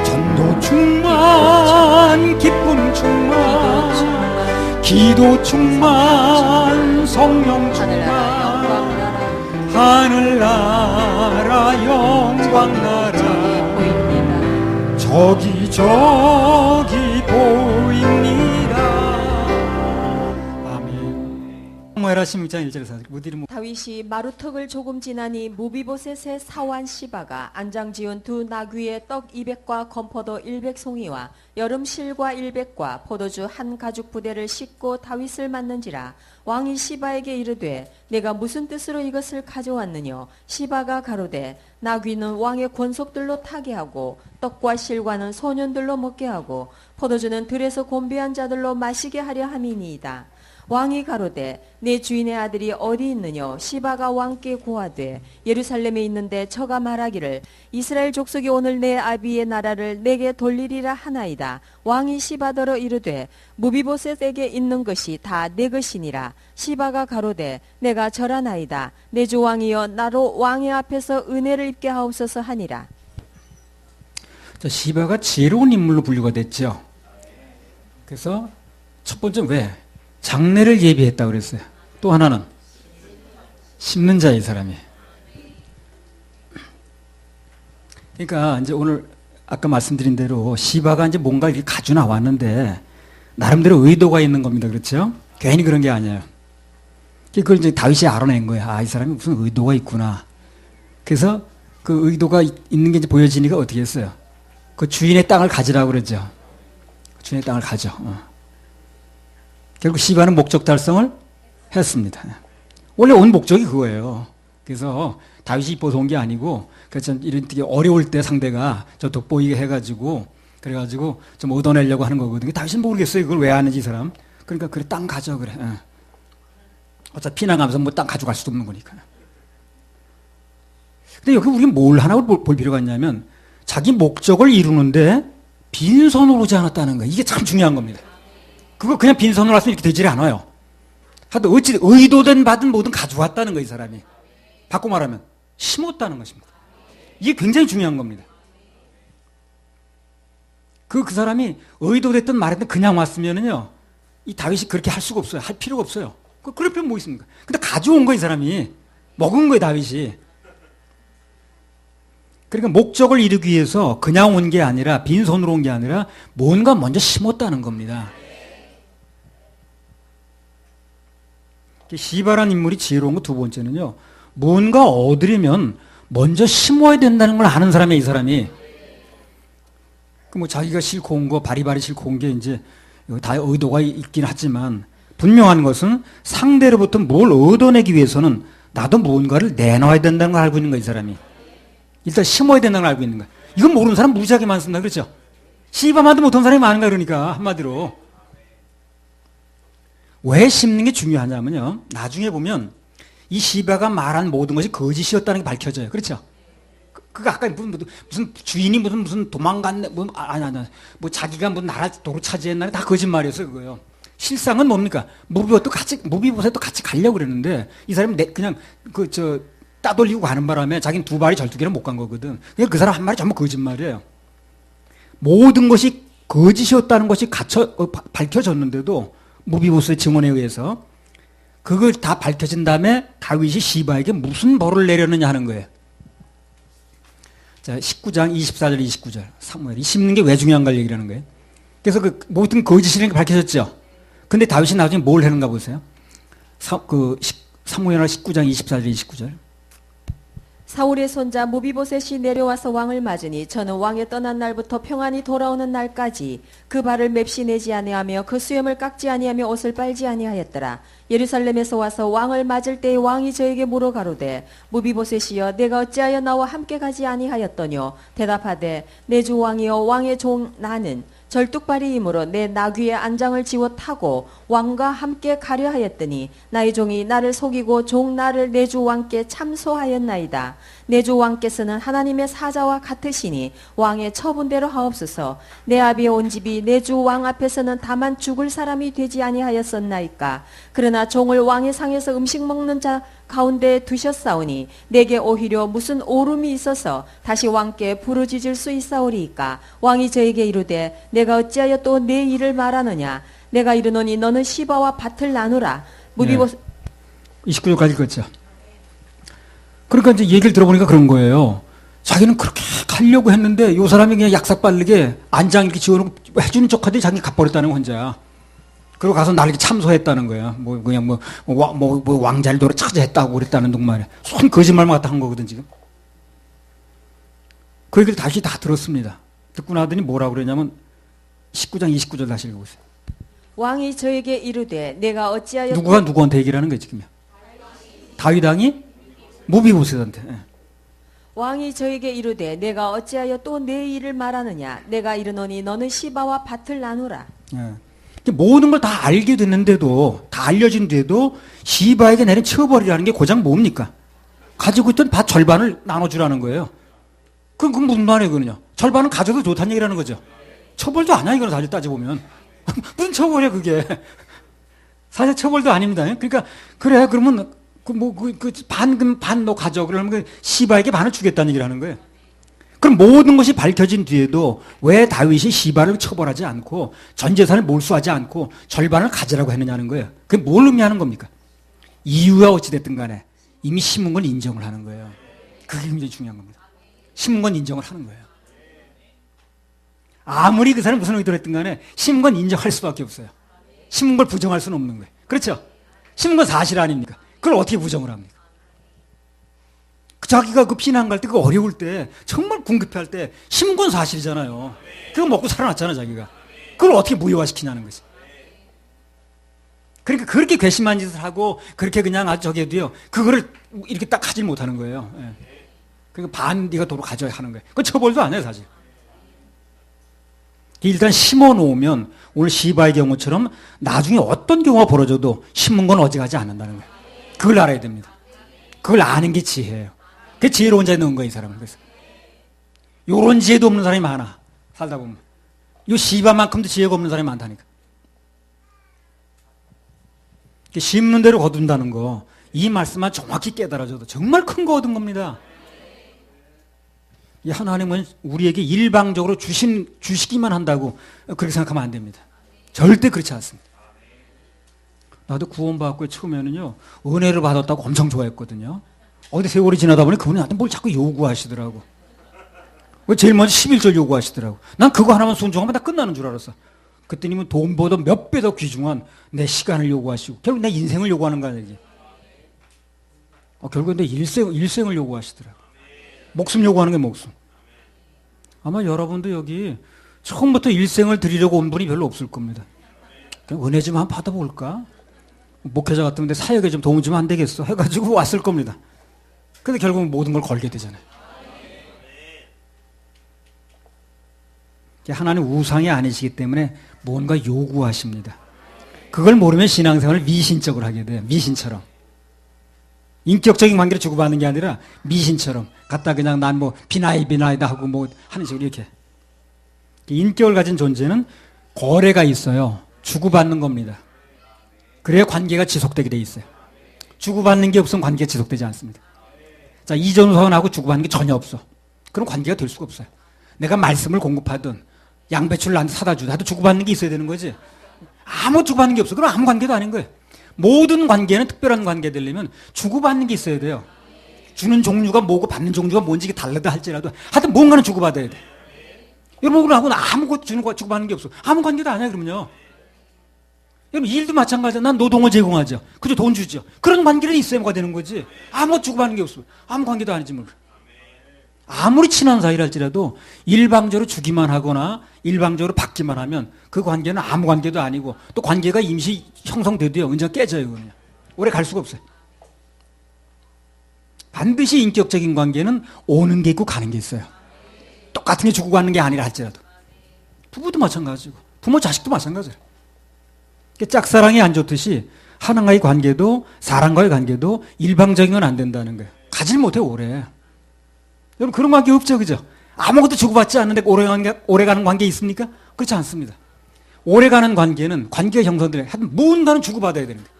전도 충만, 기쁨 충만, 기도 충만, 성령 충만, 하늘나라 영광나라 저기 보입니다. 아멘. 사무엘하 16장 1절에서 다윗이 마루턱을 조금 지나니 무비보셋의 사환 시바가 안장 지은 두 나귀의 떡 200과 건포도 100송이와 여름 실과 100과 포도주 한 가죽 부대를 싣고 다윗을 맞는지라. 왕이 시바에게 이르되 내가 무슨 뜻으로 이것을 가져왔느냐. 시바가 가로되 나귀는 왕의 권속들로 타게 하고 떡과 실과는 소년들로 먹게 하고 포도주는 들에서 곤비한 자들로 마시게 하려 함이니이다. 왕이 가로되 내 주인의 아들이 어디 있느냐. 시바가 왕께 고하되 예루살렘에 있는데 저가 말하기를 이스라엘 족속이 오늘 내 아비의 나라를 내게 돌리리라 하나이다. 왕이 시바더러 이르되 무비보셋에게 있는 것이 다 내 것이니라. 시바가 가로되 내가 절하나이다. 내 주 왕이여 나로 왕의 앞에서 은혜를 입게 하옵소서 하니라. 시바가 지혜로운 인물로 분류가 됐죠. 그래서 첫 번째 왜? 장래를 예비했다고 그랬어요. 또 하나는 심는 자의 사람이. 그러니까 이제 오늘 아까 말씀드린 대로 시바가 이제 뭔가 이렇게 가져 나왔는데 나름대로 의도가 있는 겁니다. 그렇죠? 괜히 그런 게 아니에요. 그걸 이제 다윗이 알아낸 거예요. 아, 이 사람이 무슨 의도가 있구나. 그래서 그 의도가 있는 게 이제 보여지니까 어떻게 했어요? 그 주인의 땅을 가지라고 그랬죠. 주인의 땅을 가져. 결국 시바는 목적 달성을 했습니다. 원래 온 목적이 그거예요. 그래서 다윗이 이뻐서 온 게 아니고, 그래서 이런 되게 어려울 때 상대가 저 돋보이게 해가지고, 그래가지고 좀 얻어내려고 하는 거거든요. 다윗은 모르겠어요. 그걸 왜 하는지 이 사람. 그러니까 그래, 땅 가져 그래. 어차피 피나가면서 뭐 땅 가져갈 수도 없는 거니까. 근데 여기 우리가 뭘 하나 볼 필요가 있냐면, 자기 목적을 이루는데 빈손으로 오지 않았다는 거예요. 이게 참 중요한 겁니다. 그거 그냥 빈손으로 왔으면 이렇게 되질 않아요. 하여튼 어찌 의도된 받은 뭐든 가져왔다는 거예요, 이 사람이. 바꿔 말하면 심었다는 것입니다. 이게 굉장히 중요한 겁니다. 그 사람이 의도됐든 말했든 그냥 왔으면은요, 이 다윗이 그렇게 할 수가 없어요. 할 필요가 없어요. 그럴 필요 뭐 있습니까? 근데 가져온 거예요, 이 사람이. 먹은 거예요, 다윗이. 그러니까 목적을 이루기 위해서 그냥 온 게 아니라, 빈손으로 온 게 아니라 뭔가 먼저 심었다는 겁니다. 시바란 인물이 지혜로운 거 두 번째는요, 뭔가 얻으려면 먼저 심어야 된다는 걸 아는 사람이에요, 이 사람이. 뭐 자기가 싣고 온 거, 바리바리 싣고 온 게 이제 다 의도가 있긴 하지만, 분명한 것은 상대로부터 뭘 얻어내기 위해서는 나도 뭔가를 내놔야 된다는 걸 알고 있는 거예요, 이 사람이. 일단 심어야 된다는 걸 알고 있는 거예요. 이건 모르는 사람 무지하게 많습니다. 그렇죠? 시바만도 못한 사람이 많은가 그러니까, 한마디로. 왜 심는 게 중요하냐면요, 나중에 보면 이 시바가 말한 모든 것이 거짓이었다는 게 밝혀져요. 그렇죠? 그거 아까 무슨 주인이 무슨 도망갔네, 뭐 자기가 무슨 나라 도로 차지했나, 다 거짓말이었어요, 그거요. 실상은 뭡니까? 무비보셋도 같이 가려고 그랬는데 이 사람이 그냥 따돌리고 가는 바람에 자기는 두 발이 12개를 못 간 거거든. 그러니까 그 사람 한 말이 전부 거짓말이에요. 모든 것이 거짓이었다는 것이 밝혀졌는데도 무비보스의 증언에 의해서 그걸 다 밝혀진 다음에 다윗이 시바에게 무슨 벌을 내려느냐 하는 거예요. 자, 19장 24절 29절 사무엘이 씹는 게 왜 중요한가 얘기를 하는 거예요. 그래서 그 모든 거짓이라는 게 밝혀졌죠. 근데 다윗이 나중에 뭘 하는가 보세요. 사무엘하 19장 24절 29절. 사울의 손자 무비보셋이 내려와서 왕을 맞으니 저는 왕에 떠난 날부터 평안히 돌아오는 날까지 그 발을 맵시 내지 아니하며 그 수염을 깎지 아니하며 옷을 빨지 아니하였더라. 예루살렘에서 와서 왕을 맞을 때에 왕이 저에게 물어 가로되 무비보셋이여 내가 어찌하여 나와 함께 가지 아니하였더뇨. 대답하되 내 주 왕이여 왕의 종 나는 절뚝발이이므로 내 나귀의 안장을 지워 타고 왕과 함께 가려 하였더니 나의 종이 나를 속이고 종 나를 내 주 왕께 참소하였나이다. 내 주 왕께서는 하나님의 사자와 같으시니 왕의 처분대로 하옵소서. 내 아비의 온 집이 내 주 왕 앞에서는 다만 죽을 사람이 되지 아니하였었나이까. 그러나 종을 왕의 상에서 음식 먹는 자 가운데 두셨사오니 내게 오히려 무슨 오름이 있어서 다시 왕께 부르짖을 수 있사오리이까. 왕이 저에게 이르되 내가 어찌하여 또 내 일을 말하느냐. 내가 이르노니 너는 시바와 밭을 나누라. 무비보스 29절까지 읽었죠. 그러니까 이제 얘기를 들어보니까 그런 거예요. 자기는 그렇게 가려고 했는데 요 사람이 그냥 약삭 빠르게 안장 이렇게 지어놓고 해주는 척하더니 자기 갚버렸다는 거 혼자. 그리고 가서 나를 이렇게 참소했다는 거야. 그냥 왕자를 노래 찾아했다고 그랬다는 동말에. 손 거짓말만 갖다 한 거거든, 지금. 그 얘기를 다시 다 들었습니다. 듣고 나더니 뭐라고 그러냐면 19장 29절 다시 읽어보세요. 왕이 저에게 이르되 내가 어찌하여 누구가 누구한테 얘기를 하는 거예요, 지금요? 다윗 왕이 무비보셋한테. 예. 왕이 저에게 이르되 내가 어찌하여 또 내 일을 말하느냐. 내가 이르노니 너는 시바와 밭을 나누라. 예. 모든 걸 다 알게 됐는데도, 다 알려진 뒤에도 시바에게 내린 처벌이라는 게 고작 뭡니까? 가지고 있던 밭 절반을 나눠주라는 거예요. 그건 무슨 말이에요, 그거는요? 절반은 가져도 좋다는 얘기라는 거죠. 처벌도 아니야, 이거는 사실 따져보면. 무슨 처벌이야, 그게. 사실 처벌도 아닙니다. 그러니까, 그래, 그러면, 반 너 가져. 그러면 그 시바에게 반을 주겠다는 얘기를 하는 거예요. 그럼 모든 것이 밝혀진 뒤에도 왜 다윗이 시바를 처벌하지 않고 전 재산을 몰수하지 않고 절반을 가지라고 했느냐는 거예요. 그게 뭘 의미하는 겁니까? 이유가 어찌됐든 간에 이미 심은 건 인정을 하는 거예요. 그게 굉장히 중요한 겁니다. 심은 건 인정을 하는 거예요. 아무리 그 사람이 무슨 의도를 했든 간에 심은 건 인정할 수밖에 없어요. 심은 걸 부정할 수는 없는 거예요. 그렇죠? 심은 건 사실 아닙니까? 그걸 어떻게 부정을 합니까? 자기가 그 피난 갈 때, 그 어려울 때, 정말 궁급해할 때, 심은 건 사실이잖아요. 그거 먹고 살아났잖아, 자기가. 그걸 어떻게 무효화시키냐는 거지. 그러니까 그렇게 괘씸한 짓을 하고, 그렇게 그냥 아주 저기 해도요, 그거를 이렇게 딱 하질 못하는 거예요. 예. 그러니까 반 네가 도로 가져야 하는 거예요. 그건 처벌도 안 해요, 사실. 일단 심어 놓으면, 오늘 시바의 경우처럼 나중에 어떤 경우가 벌어져도 심은 건 어지가지 않는다는 거예요. 그걸 알아야 됩니다. 그걸 아는 게 지혜예요. 그게 지혜로운 자에 넣은 거예요, 이 사람은. 그래서 요런 지혜도 없는 사람이 많아, 살다 보면. 요 시바만큼도 지혜가 없는 사람이 많다니까. 심는 대로 거둔다는 거, 이 말씀만 정확히 깨달아줘도 정말 큰 거 얻은 겁니다. 이 하나님은 우리에게 일방적으로 주시기만 한다고 그렇게 생각하면 안 됩니다. 절대 그렇지 않습니다. 나도 구원받고 처음에는요, 은혜를 받았다고 엄청 좋아했거든요. 어디 세월이 지나다 보니 그분이 나한테 뭘 자꾸 요구하시더라고. 제일 먼저 11절 요구하시더라고. 난 그거 하나만 순종하면 다 끝나는 줄 알았어. 그랬더니 돈보다 몇 배 더 귀중한 내 시간을 요구하시고, 결국 내 인생을 요구하는 거야, 이게. 결국 내 일생을 요구하시더라고. 목숨 요구하는 게 목숨. 아마 여러분도 여기 처음부터 일생을 드리려고 온 분이 별로 없을 겁니다. 그냥 은혜 좀 한번 받아볼까? 목회자 같은데 사역에 좀 도움 좀 안 되겠어? 해가지고 왔을 겁니다. 근데 결국은 모든 걸 걸게 되잖아요. 하나님 우상이 아니시기 때문에 뭔가 요구하십니다. 그걸 모르면 신앙생활을 미신적으로 하게 돼요. 미신처럼. 인격적인 관계를 주고받는 게 아니라 미신처럼 갖다 그냥 난 비나이다 하고 하는 식으로 이렇게. 인격을 가진 존재는 거래가 있어요. 주고받는 겁니다. 그래야 관계가 지속되게 돼 있어요. 주고받는 게 없으면 관계가 지속되지 않습니다. 자, 이전선하고 주고받는 게 전혀 없어. 그럼 관계가 될 수가 없어요. 내가 말씀을 공급하든 양배추를 나한테 사다 주. 나도 주고받는 게 있어야 되는 거지. 아무 주고받는 게 없어. 그럼 아무 관계도 아닌 거예요. 모든 관계는 특별한 관계 되려면 주고받는 게 있어야 돼요. 주는 종류가 뭐고 받는 종류가 뭔지 이게 달라도 할지라도 하여튼 뭔가는 주고받아야 돼. 여러분하고는 아무것도 주고받는 게 없어. 아무 관계도 아니야 그러면요. 여러분 일도 마찬가지야. 난 노동을 제공하죠. 그저 돈 주죠. 그런 관계는 있어야 뭐가 되는 거지. 아무 주고받는 게 없어. 아무 관계도 아니지 뭘. 아무리 친한 사이라 할지라도 일방적으로 주기만 하거나 일방적으로 받기만 하면 그 관계는 아무 관계도 아니고 또 관계가 임시 형성돼도요. 언제가 깨져요. 그냥. 오래 갈 수가 없어요. 반드시 인격적인 관계는 오는 게 있고 가는 게 있어요. 똑같은 게 주고 가는 게 아니라 할지라도. 부부도 마찬가지고 부모 자식도 마찬가지예요. 짝사랑이 안 좋듯이 하나님과의 관계도 사람과의 관계도 일방적인 건 안 된다는 거예요. 가질 못해 오래. 여러분 그런 관계 없죠, 그죠? 아무것도 주고받지 않는데 오래가는 관계 있습니까? 그렇지 않습니다. 오래가는 관계는 관계가 형성되려 하여튼 무언가는 주고받아야 되는 거예요.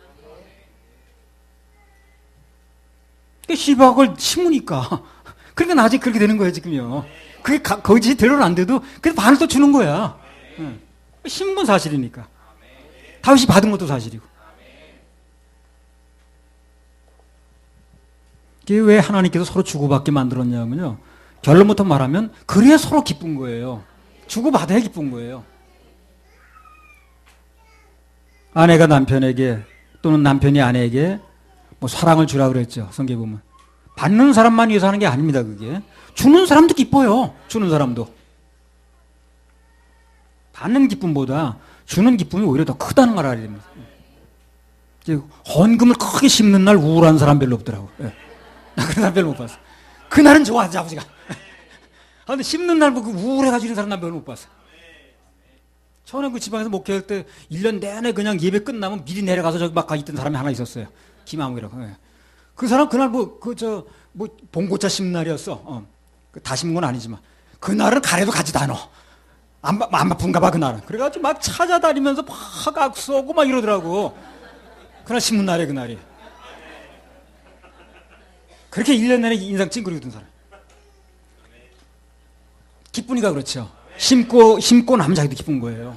씨박을 심으니까 그러니까 나중에 그렇게 되는 거예요 지금요. 그게 거짓이 대로는 안 돼도 그래서 반을 또 주는 거야. 심은 건 사실이니까. 다윗이 받은 것도 사실이고. 이게 왜 하나님께서 서로 주고받게 만들었냐면요. 결론부터 말하면 그래야 서로 기쁜 거예요. 주고받아야 기쁜 거예요. 아내가 남편에게 또는 남편이 아내에게 뭐 사랑을 주라 그랬죠. 성경에 보면. 받는 사람만 위해서 하는 게 아닙니다. 그게. 주는 사람도 기뻐요. 주는 사람도. 받는 기쁨보다 주는 기쁨이 오히려 더 크다는 걸 알아야 됩니다. 헌금을 크게 심는 날 우울한 사람 별로 없더라고. 나 그런 사람 별로 못 봤어. 그날은 좋아하지 아버지가. 근데 심는 날 보고 우울해가지고 이런 사람 난 별로 못 봤어. 처음에 그 지방에서 목회할 때 1년 내내 그냥 예배 끝나면 미리 내려가서 저기 막 가 있던 사람이 하나 있었어요. 김아무이라고. 그 사람 그날 봉고차 심는 날이었어. 다 심은 건 아니지만. 그날은 가래도 가지도 않아. 안 바쁜가 봐, 그날은. 그래가지고 막 찾아다니면서 막 악수하고 막 이러더라고. 그날 심는 날에 그날이. 그렇게 1년 내내 인상 찡그리던 사람. 기쁘니까 그렇죠. 심고 나면 자기도 기쁜 거예요.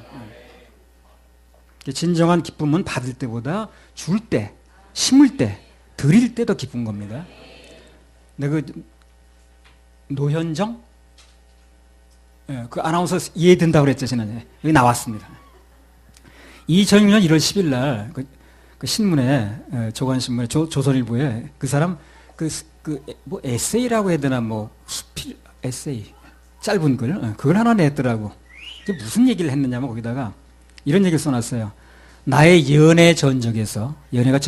진정한 기쁨은 받을 때보다 줄 때, 심을 때, 드릴 때 더 기쁜 겁니다. 내가 노현정? 그 아나운서 이해된다고 그랬죠, 지난해. 여기 나왔습니다. 2006년 1월 10일 날, 그 신문에, 조간신문에, 조선일보에 그 사람, 뭐 에세이라고 해야 되나, 뭐, 에세이. 짧은 글, 그걸 하나 냈더라고. 무슨 얘기를 했느냐면 거기다가 이런 얘기를 써놨어요. 나의 연애 전적에서, 연애가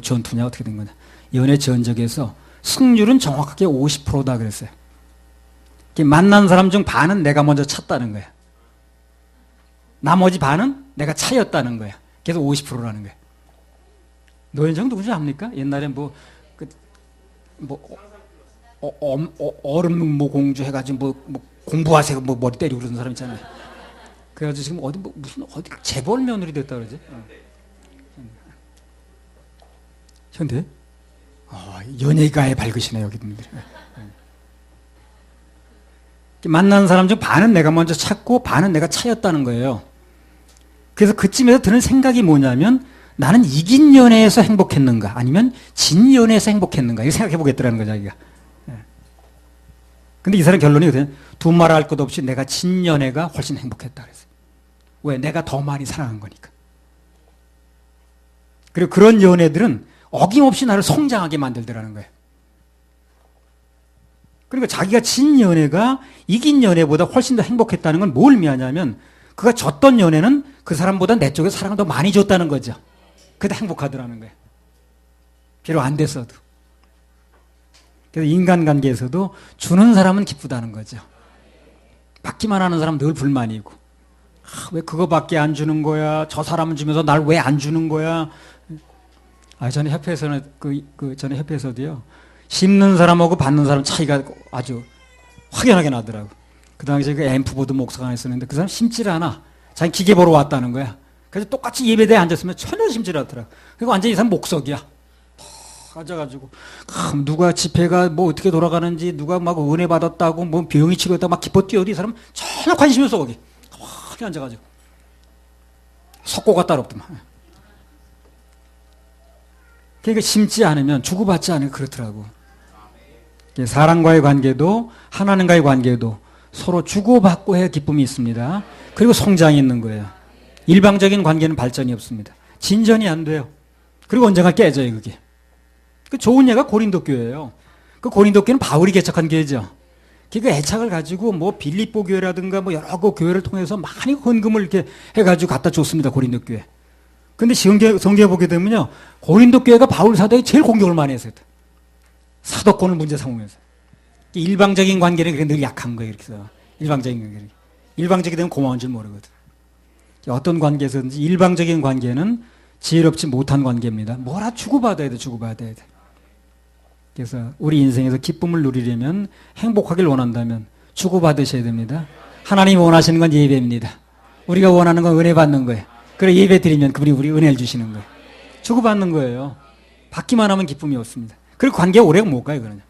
전투냐, 어떻게 된 거냐. 연애 전적에서 승률은 정확하게 50%다 그랬어요. 만난 사람 중 반은 내가 먼저 찼다는 거야. 나머지 반은 내가 차였다는 거야. 그래서 50%라는 거야. 노현정 누군지 압니까? 옛날에 얼음 공주 해가지고 공부하세요 머리 때리고 그러는 사람 있잖아요. 그래가지고 지금 어디 재벌 며느리 됐다 그러지? 현대? 연예가에 밝으시네 여기 분들이. 만난 사람 중 반은 내가 먼저 찾고 반은 내가 차였다는 거예요. 그래서 그쯤에서 드는 생각이 뭐냐면 나는 이긴 연애에서 행복했는가 아니면 진 연애에서 행복했는가 이거 생각해 보겠더라는 거죠 자기가. 근데 이 사람 결론이 두말 할 것 없이 내가 진 연애가 훨씬 행복했다 그랬어요. 왜? 내가 더 많이 사랑한 거니까. 그리고 그런 연애들은 어김없이 나를 성장하게 만들더라는 거예요. 그러니까 자기가 진 연애가 이긴 연애보다 훨씬 더 행복했다는 건 뭘 의미하냐면 그가 졌던 연애는 그 사람보다 내 쪽에 사랑을 더 많이 줬다는 거죠. 그게 행복하더라는 거예요. 비록 안 됐어도. 그래서 인간관계에서도 주는 사람은 기쁘다는 거죠. 받기만 하는 사람은 늘 불만이고 왜 그거밖에 안 주는 거야? 저 사람은 주면서 날 왜 안 주는 거야? 전에 협회에서는 전에 협회에서도요. 심는 사람하고 받는 사람 차이가 아주 확연하게 나더라고. 그 당시에 그 앰프보드 목사가 했었는데 그 사람 심질 않아. 자기 기계 보러 왔다는 거야. 그래서 똑같이 예배대에 앉았으면 전혀 심질 않더라고. 그리고 완전히 이 사람 목석이야. 앉아가지고 누가 집회가 뭐 어떻게 돌아가는지 누가 막 은혜 받았다고 뭐 병이 치료했다고 막 기뻐 뛰어도 이 사람 전혀 관심이 없어 거기. 가만히 앉아가지고 속고가 따로 없더만. 그러니까 심지 않으면 주고받지 않으면 그렇더라고. 사람과의 관계도 하나님과의 관계도 서로 주고받고 해야 기쁨이 있습니다. 그리고 성장이 있는 거예요. 일방적인 관계는 발전이 없습니다. 진전이 안 돼요. 그리고 언젠가 깨져요, 그게. 그 좋은 예가 고린도 교회예요. 그 고린도 교회는 바울이 개척한 교회죠. 그 애착을 가지고 뭐 빌립보 교회라든가 뭐 여러 그 교회를 통해서 많이 헌금을 이렇게 해가지고 갖다 줬습니다, 고린도 교회. 근데 성경에 보게 되면요, 고린도 교회가 바울 사도에 제일 공격을 많이 했어요. 사도권을 문제 삼으면서. 일방적인 관계는 늘 약한 거예요, 이렇게 해서. 일방적인 관계. 일방적이 되면 고마운 줄 모르거든. 어떤 관계에서든지 일방적인 관계는 지혜롭지 못한 관계입니다. 뭐라 주고받아야 돼, 주고받아야 돼. 그래서 우리 인생에서 기쁨을 누리려면, 행복하길 원한다면 주고받으셔야 됩니다. 하나님이 원하시는 건 예배입니다. 우리가 원하는 건 은혜 받는 거예요. 그래 예배 드리면 그분이 우리 은혜를 주시는 거예요. 주고받는 거예요. 받기만 하면 기쁨이 없습니다. 그리고 관계가 오래 못 가요, 그러냐.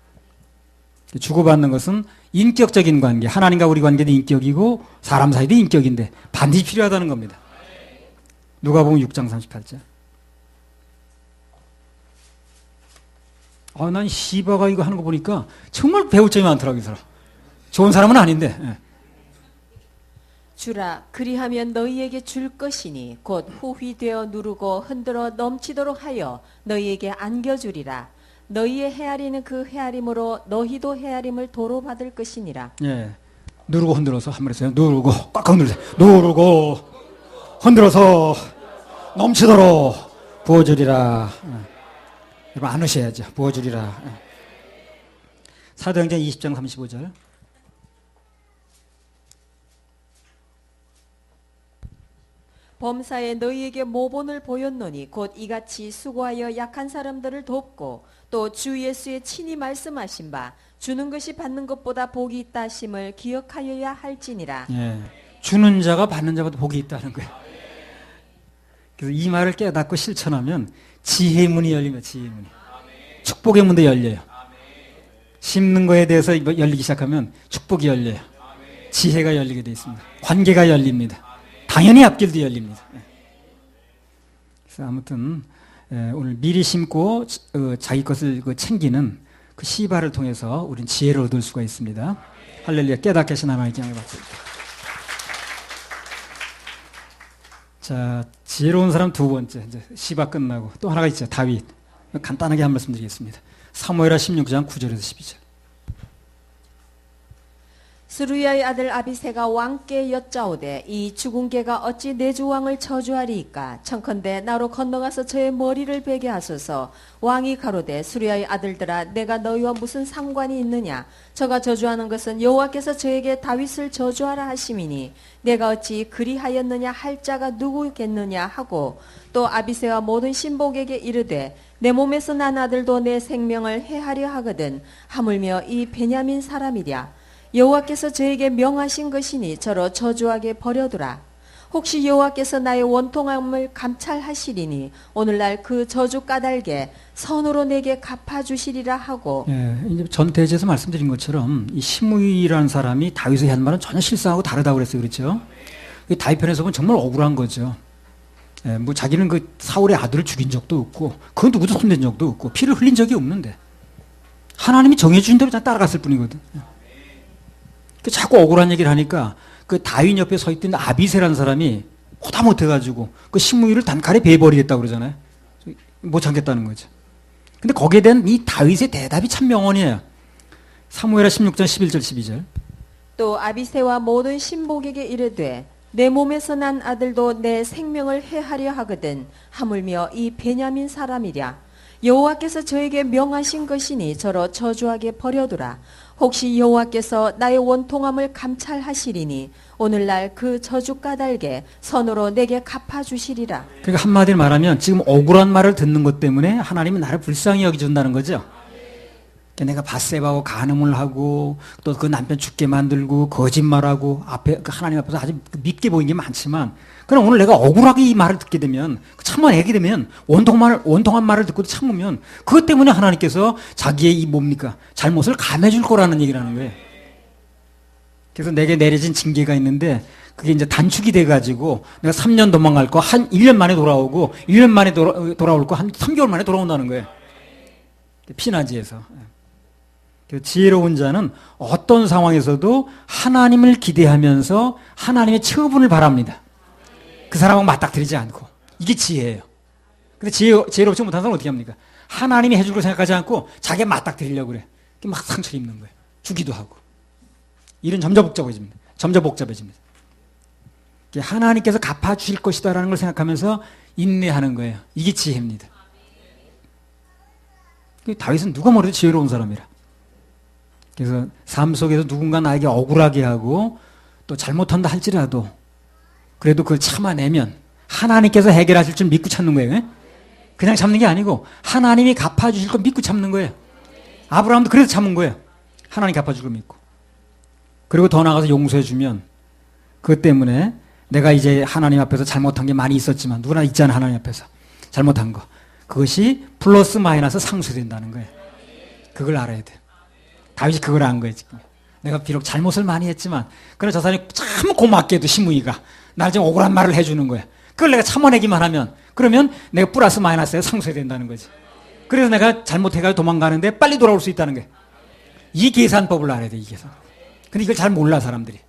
주고받는 것은 인격적인 관계, 하나님과 우리 관계도 인격이고 사람 사이도 인격인데 반드시 필요하다는 겁니다. 누가복음 6장 38절. 난 시바가 이거 하는 거 보니까 정말 배울 점이 많더라고요, 이 사람. 좋은 사람은 아닌데. 예. 주라 그리하면 너희에게 줄 것이니 곧 후휘되어 누르고 흔들어 넘치도록 하여 너희에게 안겨주리라. 너희의 헤아리는 그 헤아림으로 너희도 헤아림을 도로 받을 것이니라. 예. 누르고 흔들어서 한 번 했어요. 누르고 꽉 흔들세요. 누르고 흔들어서 넘치도록 부어주리라. 여러분 안 하셔야죠. 부어주리라. 사도행전 20장 35절. 범사에 너희에게 모본을 보였노니 곧 이같이 수고하여 약한 사람들을 돕고 또 주 예수의 친히 말씀하신 바 주는 것이 받는 것보다 복이 있다 하심을 기억하여야 할지니라. 예. 주는 자가 받는 자보다 복이 있다는 거예요. 그래서 이 말을 깨닫고 실천하면 지혜의 문이 열리면 지혜의 문이. 축복의 문도 열려요. 심는 거에 대해서 열리기 시작하면 축복이 열려요. 지혜가 열리게 되어 있습니다. 관계가 열립니다. 당연히 앞길도 열립니다. 그래서 아무튼 오늘 미리 심고 자기 것을 챙기는 그 시바를 통해서 우리는 지혜를 얻을 수가 있습니다. 할렐루야. 깨닫게 하신 하나님의 기능을 받습니다. 자, 지혜로운 사람 두 번째, 이제 시바 끝나고 또 하나가 있죠. 다윗. 간단하게 한 말씀 드리겠습니다. 사무엘하 16장 9절에서 12절. 스루야의 아들 아비새가 왕께 여짜오되 이 죽은 개가 어찌 내 주 왕을 저주하리이까. 청컨대 나로 건너가서 저의 머리를 베게 하소서. 왕이 가로되 스루야의 아들들아 내가 너희와 무슨 상관이 있느냐. 저가 저주하는 것은 여호와께서 저에게 다윗을 저주하라 하심이니 내가 어찌 그리하였느냐 할 자가 누구겠느냐 하고 또 아비새와 모든 신복에게 이르되 내 몸에서 난 아들도 내 생명을 해하려 하거든 하물며 이 베냐민 사람이랴. 여호와께서 저에게 명하신 것이니 저로 저주하게 버려두라. 혹시 여호와께서 나의 원통함을 감찰하시리니 오늘날 그 저주 까닭에 선으로 내게 갚아주시리라 하고. 예, 이제 전 대제에서 말씀드린 것처럼 이 시므이라는 사람이 다윗의 한 말은 전혀 실상하고 다르다고 그랬어요, 그렇죠? 다윗 편에서 보면 정말 억울한 거죠. 예, 뭐 자기는 그 사울의 아들을 죽인 적도 없고, 그 누구도 손댄 적도 없고, 피를 흘린 적이 없는데 하나님이 정해주신 대로 그냥 따라갔을 뿐이거든. 자꾸 억울한 얘기를 하니까 그 다윗 옆에 서 있던 아비새라는 사람이 호다 못해가지고 그 시므이를 단칼에 베버리겠다고 그러잖아요. 못 참겠다는 거죠. 근데 거기에 대한 이 다윗의 대답이 참 명언이에요. 사무엘하 16장 11절 12절. 또 아비새와 모든 신복에게 이르되 내 몸에서 난 아들도 내 생명을 해하려 하거든 하물며 이 베냐민 사람이랴. 여호와께서 저에게 명하신 것이니 저로 저주하게 버려두라. 혹시 여호와께서 나의 원통함을 감찰하시리니 오늘날 그 저주 까닭에 선으로 내게 갚아주시리라. 그러니까 한마디로 말하면 지금 억울한 말을 듣는 것 때문에 하나님은 나를 불쌍히 여기준다는 거죠. 그러니까 내가 밧세바하고 간음을 하고 또 그 남편 죽게 만들고 거짓말하고 앞에 하나님 앞에서 아주 믿게 보이는 게 많지만 그럼 오늘 내가 억울하게 이 말을 듣게 되면 참아내게 되면 원통한 말을 듣고 참으면 그것 때문에 하나님께서 자기의 이 뭡니까 잘못을 감해줄 거라는 얘기를 하는 거예요. 그래서 내게 내려진 징계가 있는데 그게 이제 단축이 돼가지고 내가 3년 도망갈 거 한 1년 만에 돌아오고 1년 만에 돌아올 거 한 3개월 만에 돌아온다는 거예요. 피나지에서. 지혜로운 자는 어떤 상황에서도 하나님을 기대하면서 하나님의 처분을 바랍니다. 그 사람하고 맞닥뜨리지 않고. 이게 지혜예요. 근데 지혜롭지 못한 사람은 어떻게 합니까? 하나님이 해줄 걸 생각하지 않고 자기가 맞닥뜨리려고 그래. 막 상처를 입는 거예요. 주기도 하고. 일은 점점 복잡해집니다. 점점 복잡해집니다. 하나님께서 갚아주실 것이다라는 걸 생각하면서 인내하는 거예요. 이게 지혜입니다. 다윗은 누가 뭐래도 지혜로운 사람이라. 그래서 삶 속에서 누군가 나에게 억울하게 하고 또 잘못한다 할지라도 그래도 그걸 참아내면 하나님께서 해결하실 줄 믿고 참는 거예요. 그냥 참는 게 아니고 하나님이 갚아주실 걸 믿고 참는 거예요. 아브라함도 그래서 참은 거예요. 하나님 갚아줄 걸 믿고. 그리고 더 나아가서 용서해주면 그것 때문에 내가 이제 하나님 앞에서 잘못한 게 많이 있었지만 누구나 있잖아. 하나님 앞에서 잘못한 거. 그것이 플러스 마이너스 상쇄된다는 거예요. 그걸 알아야 돼. 다윗이 그걸 안 거예요. 지금. 내가 비록 잘못을 많이 했지만 그러나 저 사람이 참 고맙게도 시므이가 나를 지금 억울한 말을 해주는 거야. 그걸 내가 참아내기만 하면 그러면 내가 플러스 마이너스에 상쇄된다는 거지. 그래서 내가 잘못해가지고 도망가는데 빨리 돌아올 수 있다는 거예요. 이 계산법을 알아야 돼. 이 계산. 근데 이걸 잘 몰라 사람들이.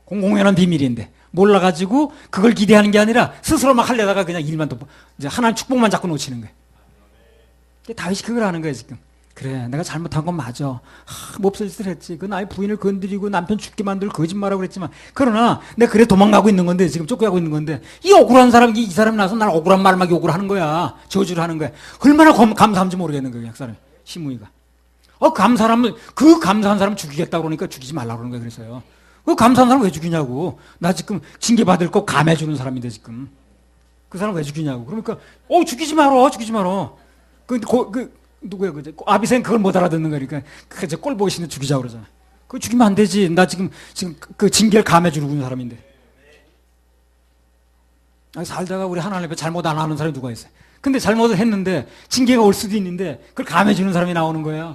공공연한 비밀인데 몰라가지고 그걸 기대하는 게 아니라 스스로 막 하려다가 그냥 일만 또 이제 하나님 축복만 자꾸 놓치는 거예요. 다윗이 그걸 하는 거예요 지금. 그래 내가 잘못한 건 맞아. 몹쓸 짓을 했지. 그 나의 부인을 건드리고 남편 죽게 만들고 거짓말하고 그랬지만 그러나 내가 그래 도망가고 있는 건데 지금 쫓겨가고 있는 건데 이 억울한 사람이 이 사람이 나서 날 억울한 말을 막 욕을 하는 거야. 저주를 하는 거야. 얼마나 감사한지 모르겠는 거예요. 그 사람이. 시므이가. 그 감사한 사람 죽이겠다고 그러니까 죽이지 말라고 그러는 거예요. 그래서요. 그 감사한 사람 왜 죽이냐고. 나 지금 징계받을 거 감해주는 사람인데 지금. 그 사람 왜 죽이냐고. 그러니까 죽이지 마라. 죽이지 마라. 누구야 그 아비새는 그걸 못 알아듣는 거니까 그 꼴 보기 싫은데 죽이자고 그러잖아. 그거 죽이면 안 되지. 나 지금 그 징계를 감해주고 있는 사람인데. 살다가 우리 하나님 앞에 잘못 안 하는 사람이 누가 있어요. 근데 잘못을 했는데 징계가 올 수도 있는데 그걸 감해주는 사람이 나오는 거예요.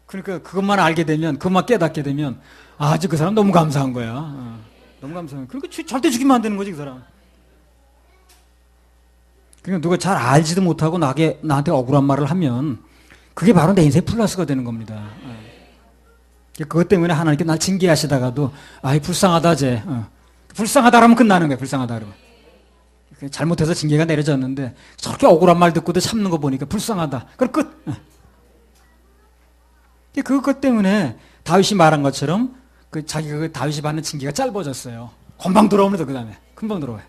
그러니까 그것만 알게 되면 그것만 깨닫게 되면 아주 그 사람 너무 감사한 거야. 너무 감사한 거야. 그러니까 절대 죽이면 안 되는 거지 그 사람. 그러니까 누가 잘 알지도 못하고 나한테 억울한 말을 하면 그게 바로 내 인생의 플러스가 되는 겁니다. 그것 때문에 하나님께 날 징계하시다가도 불쌍하다 쟤. 불쌍하다 하면 끝나는 거야. 불쌍하다 그러면. 잘못해서 징계가 내려졌는데 저렇게 억울한 말 듣고도 참는 거 보니까 불쌍하다. 그럼 끝. 그것 때문에 다윗이 말한 것처럼 자기가 다윗이 받는 징계가 짧아졌어요. 금방 돌아오면서 그 다음에 금방 돌아와요.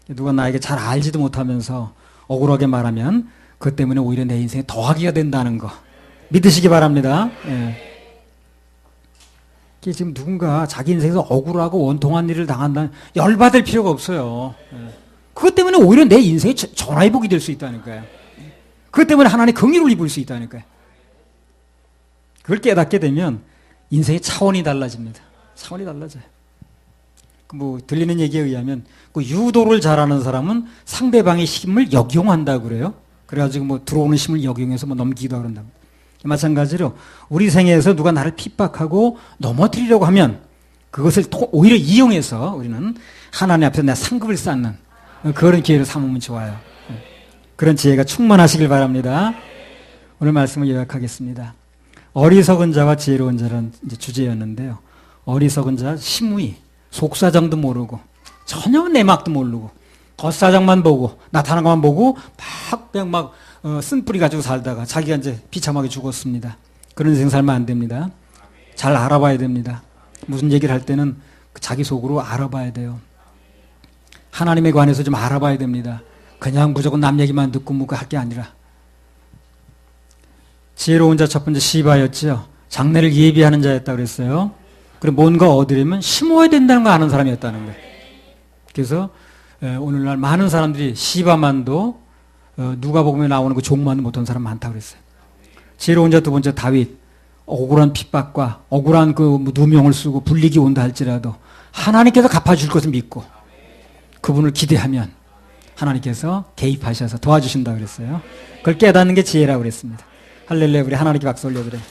누가 나에게 잘 알지도 못하면서 억울하게 말하면 그것 때문에 오히려 내 인생에 더하기가 된다는 거 믿으시기 바랍니다. 지금 누군가 자기 인생에서 억울하고 원통한 일을 당한다면 열받을 필요가 없어요. 그것 때문에 오히려 내 인생이 전화위복이 될 수 있다니까요. 그것 때문에 하나님의 긍휼을 입을 수 있다니까요. 그걸 깨닫게 되면 인생의 차원이 달라집니다. 차원이 달라져요. 들리는 얘기에 의하면 유도를 잘하는 사람은 상대방의 힘을 역용한다고 그래요. 그래가지고 들어오는 힘을 역용해서 넘기기도 그런다. 마찬가지로 우리 생애에서 누가 나를 핍박하고 넘어뜨리려고 하면 그것을 오히려 이용해서 우리는 하나님 앞에서 내가 상급을 쌓는 그런 기회를 삼으면 좋아요. 그런 지혜가 충만하시길 바랍니다. 오늘 말씀을 요약하겠습니다. 어리석은 자와 지혜로운 자라는 이제 주제였는데요. 어리석은 자 시므이 속사정도 모르고 전혀 내막도 모르고 겉사정만 보고 나타난 것만 보고 그냥 쓴뿌리 가지고 살다가 자기가 이제 비참하게 죽었습니다. 그런 인생 살면 안 됩니다. 잘 알아봐야 됩니다. 무슨 얘기를 할 때는 자기 속으로 알아봐야 돼요. 하나님에 관해서 좀 알아봐야 됩니다. 그냥 무조건 남 얘기만 듣고 할 게 아니라. 지혜로운 자 첫 번째 시바였죠. 장래를 예비하는 자였다고 그랬어요. 그리고 뭔가 얻으려면 심어야 된다는 거 아는 사람이었다는 거예요. 그래서 오늘날 많은 사람들이 시바만도 누가복음에 나오는 그 종만도 못한 사람 많다고 그랬어요. 지혜로운 자 두 번째 다윗. 억울한 핍박과 억울한 누명을 쓰고 불리기 온다 할지라도 하나님께서 갚아줄 것을 믿고 그분을 기대하면 하나님께서 개입하셔서 도와주신다고 그랬어요. 그걸 깨닫는 게 지혜라고 그랬습니다. 할렐루야. 우리 하나님께 박수 올려드려요.